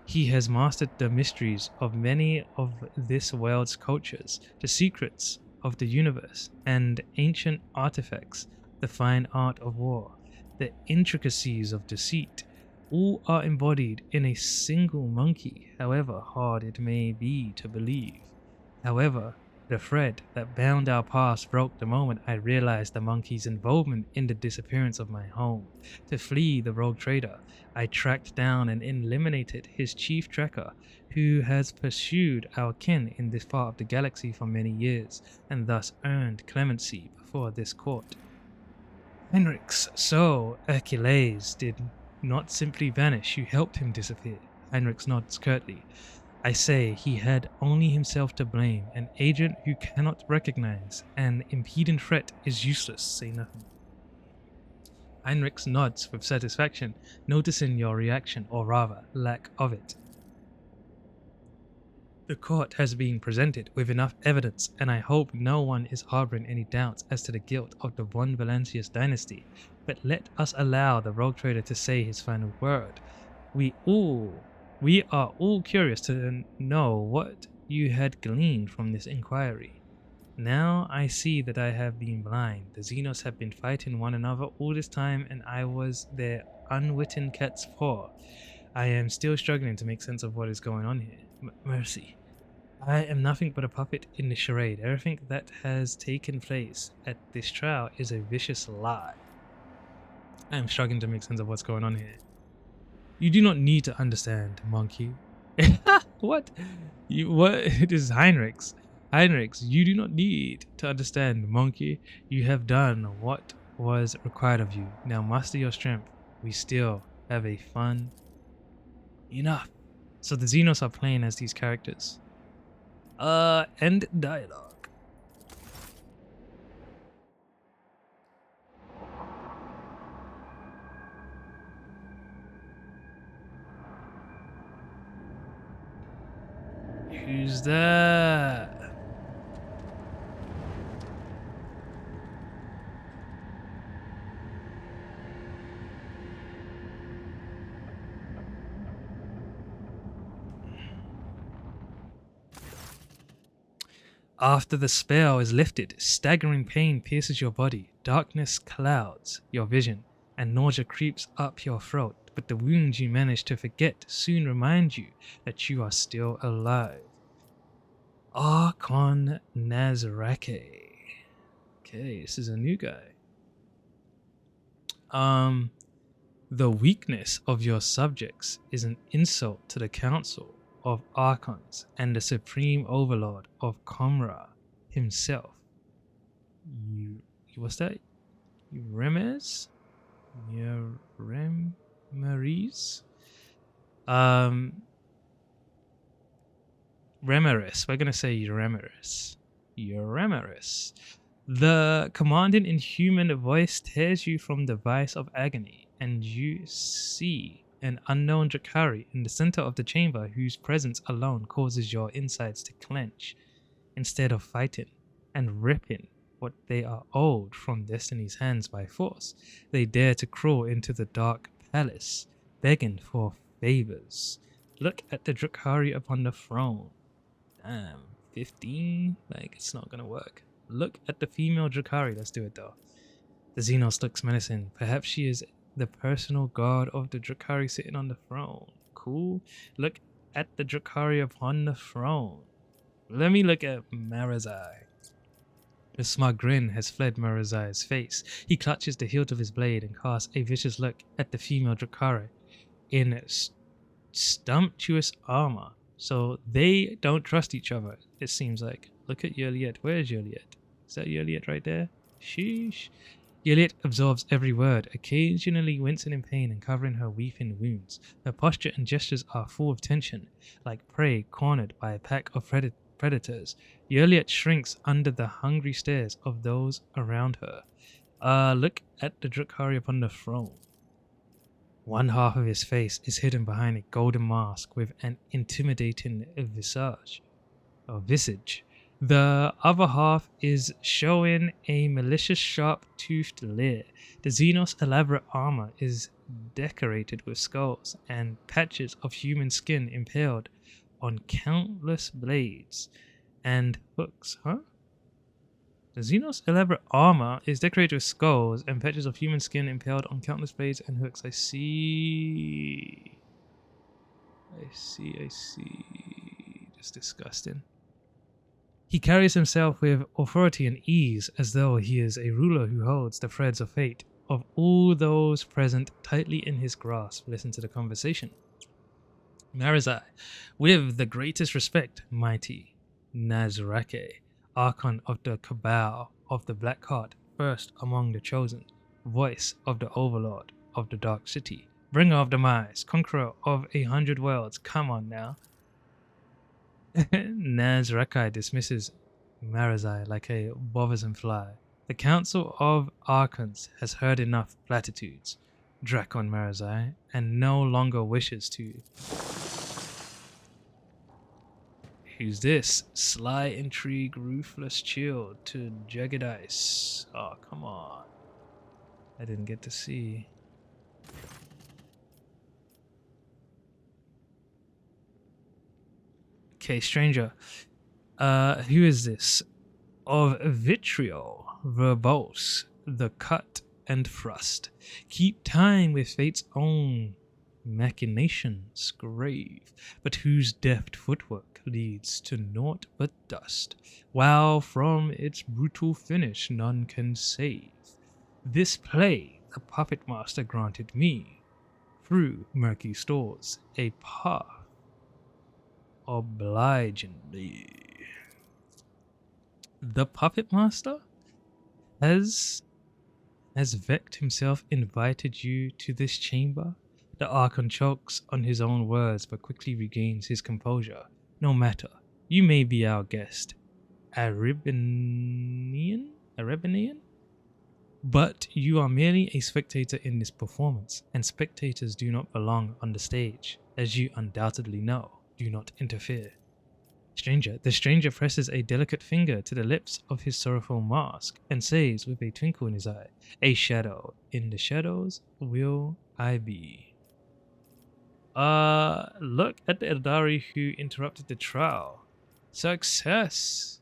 He has mastered the mysteries of many of this world's cultures, the secrets of the universe, and ancient artifacts, the fine art of war, the intricacies of deceit. All are embodied in a single monkey, however hard it may be to believe. However, the thread that bound our past broke the moment I realized the monkey's involvement in the disappearance of my home. To flee the rogue trader, I tracked down and eliminated his chief tracker, who has pursued our kin in this part of the galaxy for many years, and thus earned clemency before this court. Heinrichs, so Hercules did not simply vanish, you helped him disappear. Heinrichs nods curtly. I say he had only himself to blame. An agent who cannot recognize an impeding threat is useless. Say nothing. Heinrichs nods with satisfaction, noticing your reaction, or rather, lack of it. The court has been presented with enough evidence, and I hope no one is harboring any doubts as to the guilt of the von Valancius dynasty. But let us allow the rogue trader to say his final word. We are all curious to know what you had gleaned from this inquiry. Now I see that I have been blind. The Xenos have been fighting one another all this time, and I was their unwitting cat's paw. I am still struggling to make sense of what is going on here. Mercy. I am nothing but a puppet in the charade. Everything that has taken place at this trial is a vicious lie. I am struggling to make sense of what's going on here. You do not need to understand, monkey. What? What? It is Heinrichs. Heinrichs, you do not need to understand, monkey. You have done what was required of you. Now master your strength. We still have a fun enough. So the Xenos are playing as these characters. End dialogue. Who's that? After the spell is lifted, staggering pain pierces your body, darkness clouds your vision, and nausea creeps up your throat. But the wounds you manage to forget soon remind you that you are still alive. Archon Nazarake. Okay, this is a new guy. The weakness of your subjects is an insult to the council of Archons and the supreme overlord of Comra himself. What's that? Remes? Remeres? Remeres. We're gonna say Remeres. Remeres. The commanding inhuman voice tears you from the vice of agony, and you see an unknown Drakari in the center of the chamber whose presence alone causes your insides to clench. Instead of fighting and ripping what they are owed from Destiny's hands by force, they dare to crawl into the dark palace, begging for favors. Look at the Drakari upon the throne. Damn, 15? Like, it's not gonna work. Look at the female Drakari. Let's do it though. The Xenos looks menacing. Perhaps she is the personal guard of the Drakari sitting on the throne. Cool. Look at the Drakari upon the throne. Let me look at Marazai. A smug grin has fled Marazai's face. He clutches the hilt of his blade and casts a vicious look at the female Drakari in sumptuous armor. So they don't trust each other, it seems like. Look at Yurliet. Where is Yurliet? Is that Yurliet right there? Sheesh. Yurliet absorbs every word, occasionally wincing in pain and covering her weeping wounds. Her posture and gestures are full of tension, like prey cornered by a pack of predators. Yurliet shrinks under the hungry stares of those around her. Look at the Drakari upon the throne. One half of his face is hidden behind a golden mask with an intimidating visage. The other half is showing a malicious sharp-toothed leer. The Xenos' elaborate armor is decorated with skulls and patches of human skin impaled on countless blades and hooks. Huh? The Xenos' elaborate armor is decorated with skulls and patches of human skin impaled on countless blades and hooks. I see. That's disgusting. He carries himself with authority and ease, as though he is a ruler who holds the threads of fate of all those present tightly in his grasp. Listen to the conversation. Marazai, with the greatest respect, mighty Nazarake, Archon of the Cabal of the Black Heart, first among the chosen, voice of the Overlord of the Dark City, bringer of demise, conqueror of 100 worlds. Come on now. Nazarake dismisses Marazai like a bothersome fly. The Council of Archons has heard enough platitudes, Drakon Marazai, and no longer wishes to. Who's this? Sly intrigue, ruthless chill to jagged ice. Oh, come on. I didn't get to see. Okay, stranger. Who is this? Of vitriol, verbose, the cut and thrust. Keep time with fate's own machinations grave, but whose deft footwork leads to naught but dust, while from its brutal finish none can save. This play the puppet master granted me, through murky stores, a path obligingly. The Puppet Master has Vect himself invited you to this chamber? The Archon chokes on his own words but quickly regains his composure. No matter, you may be our guest. Aribinian? But you are merely a spectator in this performance, and spectators do not belong on the stage. As you undoubtedly know, do not interfere. The stranger presses a delicate finger to the lips of his sorrowful mask and says with a twinkle in his eye, "A shadow in the shadows will I be." Look at the Eldari who interrupted the trial. Success!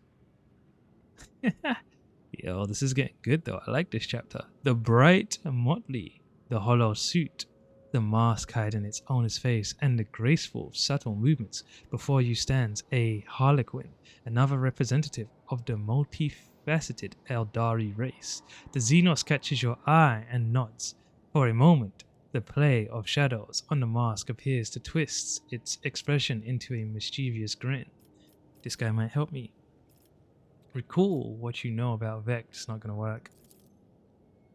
Yo, this is getting good though. I like this chapter. The bright motley, the hollow suit, the mask hiding its owner's face, and the graceful, subtle movements. Before you stands a Harlequin, another representative of the multifaceted Eldari race. The Xenos catches your eye and nods. For a moment, the play of shadows on the mask appears to twist its expression into a mischievous grin. This guy might help me. Recall what you know about Vect. It's not going to work.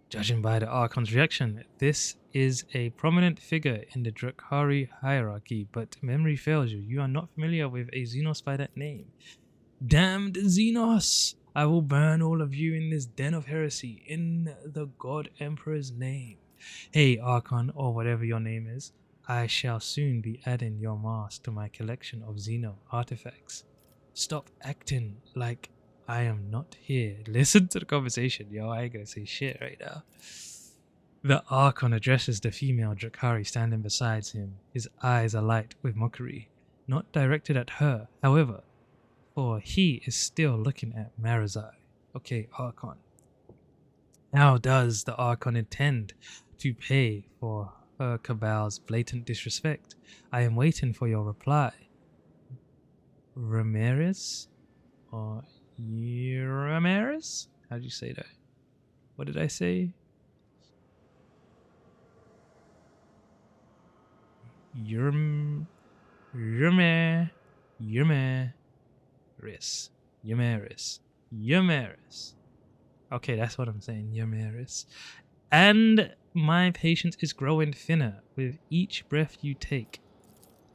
Judging by the Archon's reaction, this is a prominent figure in the Drukhari hierarchy, but memory fails you. You are not familiar with a Xenos by that name. Damned Xenos! I will burn all of you in this den of heresy, in the God Emperor's name. Hey, Archon, or whatever your name is, I shall soon be adding your mask to my collection of Xeno artifacts. Stop acting like I am not here. Listen to the conversation, yo. I ain't gonna say shit right now. The Archon addresses the female Drukhari standing beside him, his eyes alight with mockery. Not directed at her, however, for he is still looking at Marazai. Okay, Archon. How does the Archon intend to pay for her cabal's blatant disrespect? I am waiting for your reply. Ramirez? Or Ramirez? How do you say that? What did I say? Yurmaris. Okay, that's what I'm saying. Yurmaris. And my patience is growing thinner with each breath you take.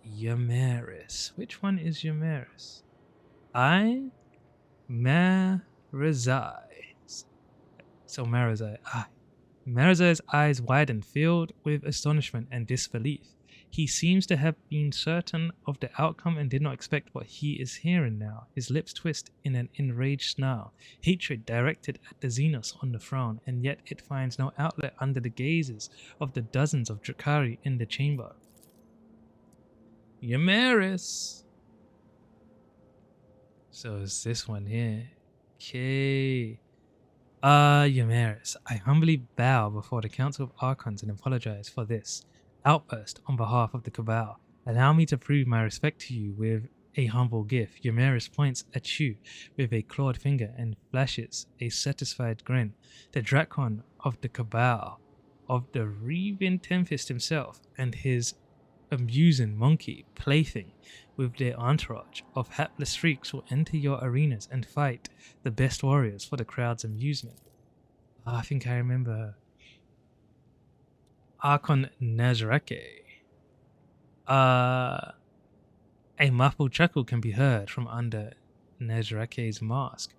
Yurmaris. Which one is Yurmaris? Marazai. So Marazai. Marazai's eyes widened, filled with astonishment and disbelief. He seems to have been certain of the outcome and did not expect what he is hearing now. His lips twist in an enraged snarl, hatred directed at the Xenos on the throne, and yet it finds no outlet under the gazes of the dozens of Drukhari in the chamber. Yamaris. So it's this one here. Okay. Yamaris, I humbly bow before the Council of Archons and apologize for this outburst on behalf of the Cabal. Allow me to prove my respect to you with a humble gift. Yamaris points at you with a clawed finger and flashes a satisfied grin. The Drakon of the Cabal, of the Reaving Tempest himself, and his amusing monkey plaything with their entourage of hapless freaks will enter your arenas and fight the best warriors for the crowd's amusement. I think I remember her. Archon Nazrake. A muffled chuckle can be heard from under Nazrake's mask.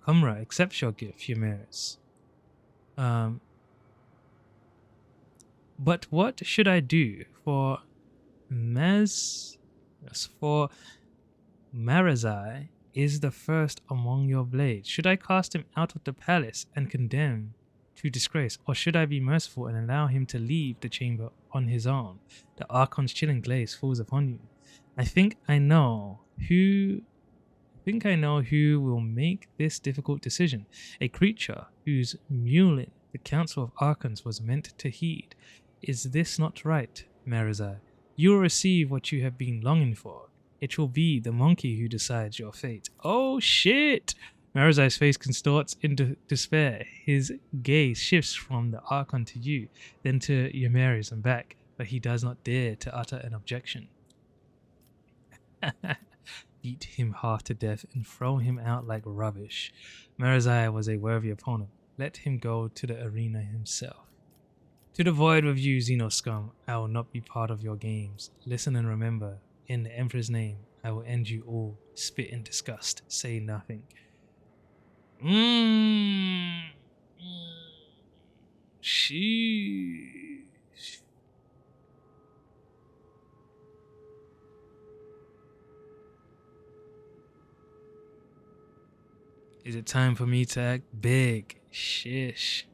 Kumra accepts your gift, Yamaris. But what should I do for Marazai is the first among your blades? Should I cast him out of the palace and condemn to disgrace, or should I be merciful and allow him to leave the chamber on his own? The Archon's chilling glaze falls upon you. I think I know who will make this difficult decision. A creature whose mewling the Council of Archons was meant to heed. Is this not right, Marazai? You will receive what you have been longing for. It will be the monkey who decides your fate. Oh shit! Marazai's face contorts into despair. His gaze shifts from the Archon to you, then to Yamaris and back, but he does not dare to utter an objection. beat him half to death and throw him out like rubbish. Merazai was a worthy opponent. Let him go to the arena himself. To the void with you, Xenoscum. I will not be part of your games. Listen and remember, in the Emperor's name, I will end you all. Spit in disgust. Say nothing. Sheesh. Is it time for me to act big? Shish.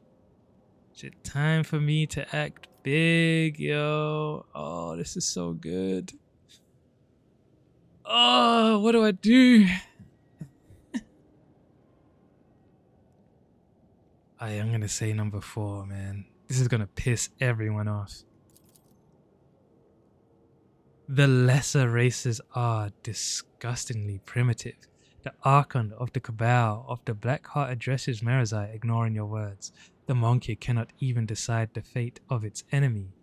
Is it time for me to act big, yo? Oh, this is so good. Oh, what do I do? I'm gonna say number 4, man. This is gonna piss everyone off. The lesser races are disgustingly primitive. The Archon of the Cabal of the Black Heart addresses Merazai, ignoring your words. The monkey cannot even decide the fate of its enemy,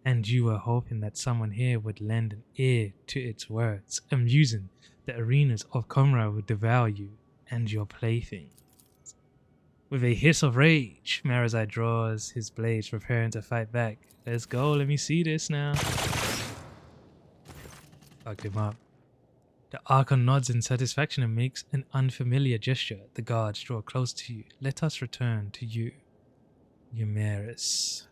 and you were hoping that someone here would lend an ear to its words. Amusing, the arenas of Comra would devour you and your plaything. With a hiss of rage, Merazai draws his blades, preparing to fight back. Let's go, let me see this now. Fucked him up. The Archon nods in satisfaction and makes an unfamiliar gesture. The guards draw close to you. Let us return to you, Eumeris.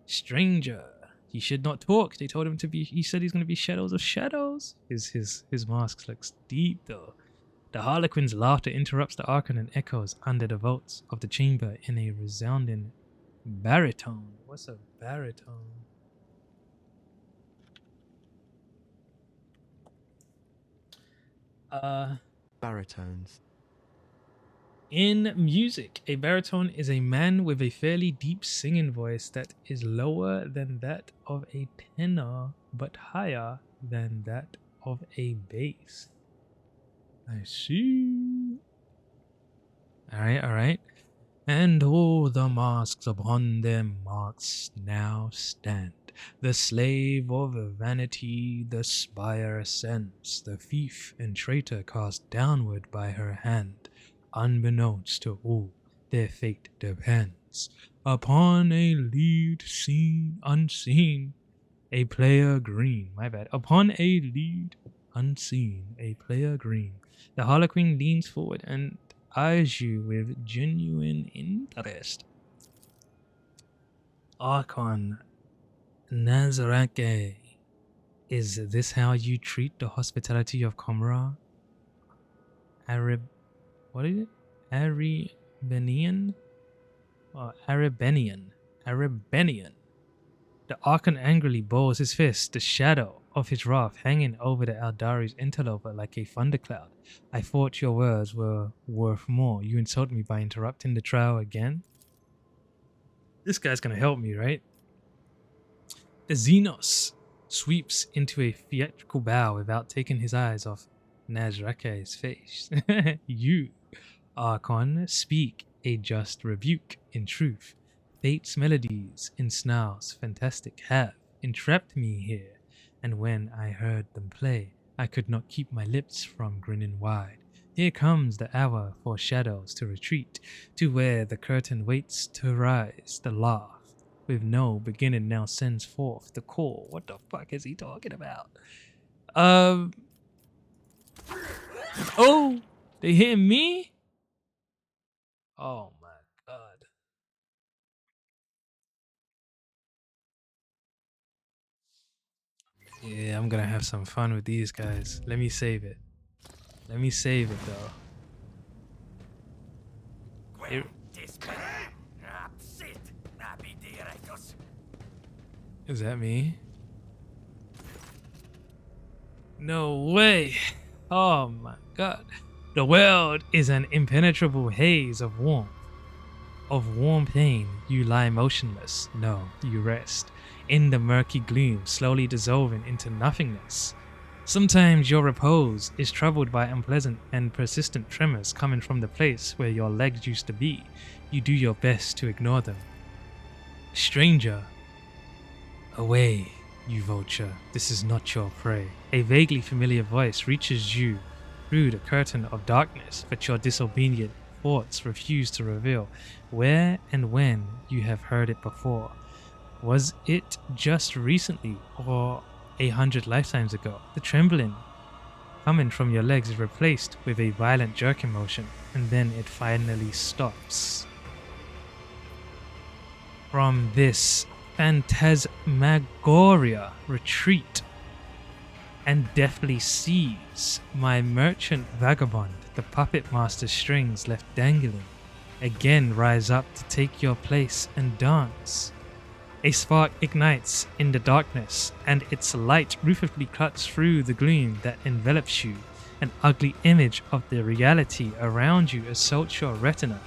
Stranger, he should not talk. They told him to be. He said he's going to be shadows of shadows. His mask looks deep though. The Harlequin's laughter interrupts the Archon and echoes under the vaults of the chamber in a resounding baritone. What's a baritone? Baritones. In music, a baritone is a man with a fairly deep singing voice that is lower than that of a tenor, but higher than that of a bass. I see. Alright. And all the masks upon them marks now stand. The slave of vanity the spire ascends, the thief and traitor cast downward by her hand. Unbeknownst to all, their fate depends upon a lead seen unseen, a player green. My bad. Upon a lead unseen, a player green. The Harlequin leans forward and eyes you with genuine interest. Archon Nazarake, is this how you treat the hospitality of Comra? What is it? Arabenian? Or Arabenian. The Archon angrily balls his fist, the shadow of his wrath hanging over the Aldari's interloper like a thundercloud. I thought your words were worth more. You insult me by interrupting the trial again? This guy's gonna help me, right? The Xenos sweeps into a theatrical bow without taking his eyes off Nazrake's face. You, Archon, speak a just rebuke. In truth, fate's melodies in snarls fantastic have entrapped me here, and when I heard them play, I could not keep my lips from grinning wide. Here comes the hour for shadows to retreat, to where the curtain waits to rise. The laugh with no beginning now sends forth the call. What the fuck is he talking about? Oh, they hit me? Oh my god. Yeah, I'm gonna have some fun with these guys. Let me save it. Let me save it though. Is that me? No way. Oh my god. The world is an impenetrable haze of warmth. Of warm pain, you lie motionless. No, you rest. In the murky gloom, slowly dissolving into nothingness. Sometimes your repose is troubled by unpleasant and persistent tremors coming from the place where your legs used to be. You do your best to ignore them. Stranger, away You vulture, this is not your prey. A vaguely familiar voice reaches you through the curtain of darkness, but your disobedient thoughts refuse to reveal where and when you have heard it before. Was it just recently or 100 lifetimes ago? The trembling coming from your legs is replaced with a violent jerking motion, and then it finally stops. From this phantasmagoria retreat and deftly seize my merchant vagabond, the puppet master's strings left dangling, again rise up to take your place and dance. A spark ignites in the darkness, and its light ruthlessly cuts through the gloom that envelops you. An ugly image of the reality around you assaults your retina.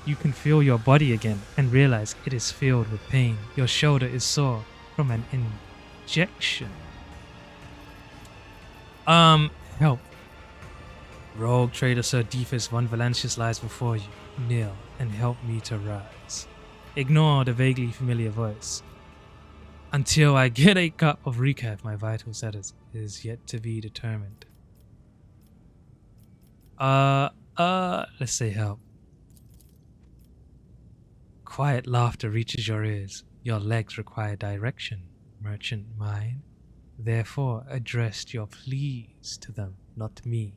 You can feel your body again and realize it is filled with pain. Your shoulder is sore from an injection. Help. Rogue Trader Sir Defus von Valancius lies before you. Kneel and help me to rise. Ignore the vaguely familiar voice. Until I get a cup of recap, my vital status is yet to be determined. Let's say help. Quiet laughter reaches your ears. Your legs require direction, merchant mine. Therefore, address your pleas to them, not me.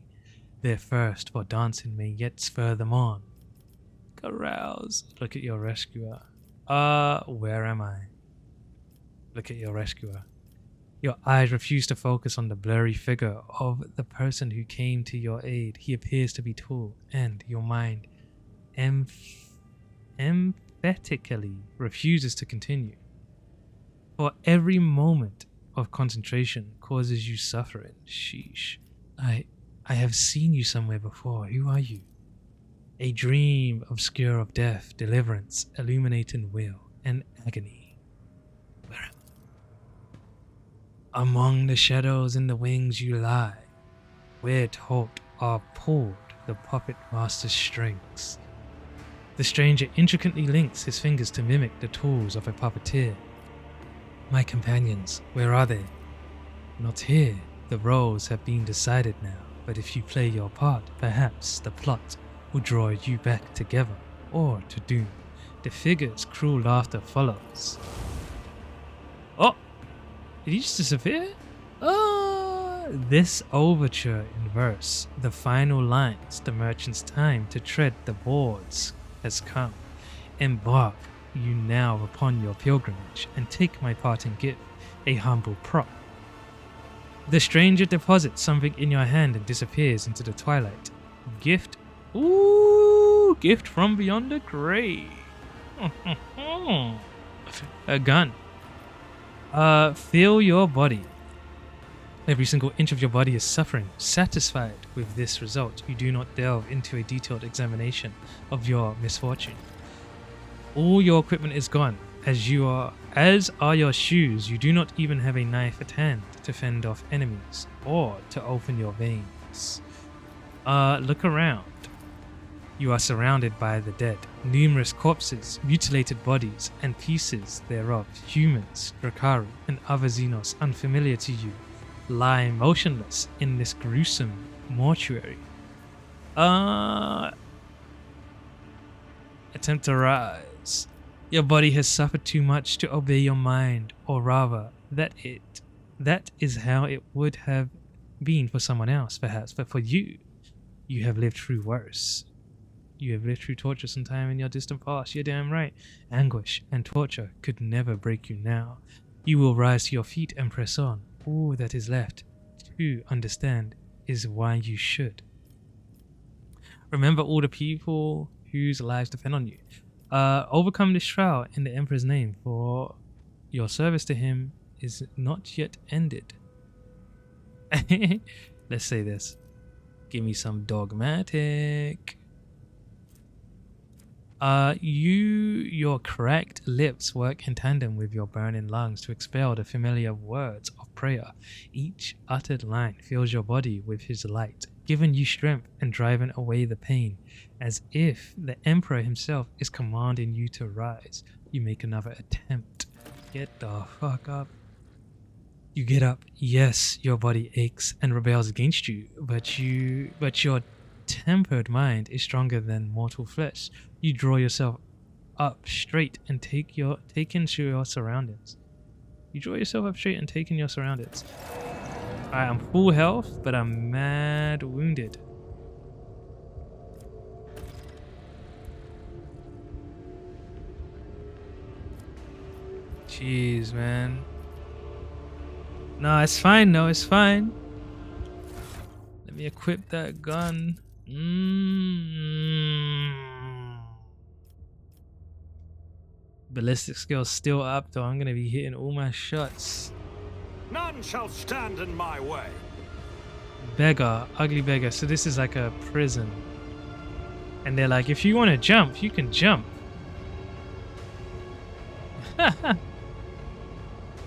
Their thirst for dancing may yet spur them on. Carouse. Look at your rescuer. Where am I? Look at your rescuer. Your eyes refuse to focus on the blurry figure of the person who came to your aid. He appears to be tall, and your mind emphatically refuses to continue. For every moment of concentration causes you suffering. Sheesh. I have seen you somewhere before. Who are you? A dream obscure of death, deliverance, illuminating will, and agony. Where am I? Among the shadows in the wings you lie, where taut are pulled the puppet master's strings. The stranger intricately links his fingers to mimic the tools of a puppeteer. My companions, where are they? Not here. The roles have been decided now, but if you play your part, perhaps the plot will draw you back together, or to doom. The figure's cruel laughter follows. Oh! Did he just disappear? This overture in verse, the final lines, the merchant's time to tread the boards has come. Embark you now upon your pilgrimage, and take my parting gift, a humble prop. The stranger deposits something in your hand and disappears into the twilight. Gift. Ooh, gift from beyond the grave. A gun. Feel your body. Every single inch of your body is suffering. Satisfied with this result, you do not delve into a detailed examination of your misfortune. All your equipment is gone, as are your shoes. You do not even have a knife at hand to fend off enemies or to open your veins. Look around. You are surrounded by the dead. Numerous corpses, mutilated bodies, and pieces thereof, humans, Drakari, and other Xenos unfamiliar to you, lie motionless in this gruesome mortuary. Attempt to rise. Your body has suffered too much to obey your mind, or rather, that is how it would have been for someone else, perhaps, but for you, you have lived through worse. You have lived through torture sometime in your distant past. You're damn right. Anguish and torture could never break you now. You will rise to your feet and press on. All that is left to understand is why you should. Remember all the people whose lives depend on you. Overcome this trial in the Emperor's name, for your service to him is not yet ended. Let's say this. Give me some dogmatic. Your cracked lips work in tandem with your burning lungs to expel the familiar words of prayer. Each uttered line fills your body with his light, giving you strength and driving away the pain. As if the Emperor himself is commanding you to rise, you make another attempt. Get the fuck up. You get up. Yes, your body aches and rebels against you, but your tempered mind is stronger than mortal flesh. You draw yourself up straight and take into your surroundings. You draw yourself up straight and take in your surroundings. Alright, I'm full health, but I'm mad wounded. Jeez, man. No, it's fine. No, it's fine. Let me equip that gun. Ballistic skill's still up, though. I'm gonna be hitting all my shots. None shall stand in my way. Beggar, ugly beggar. So this is like a prison. And they're like, if you want to jump, you can jump.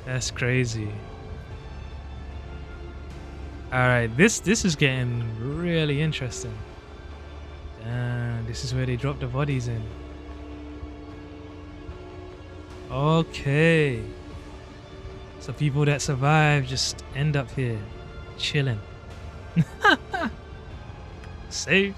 That's crazy. Alright, this is getting really interesting. This is where they drop the bodies in. Okay. So people that survive just end up here chilling. Safe.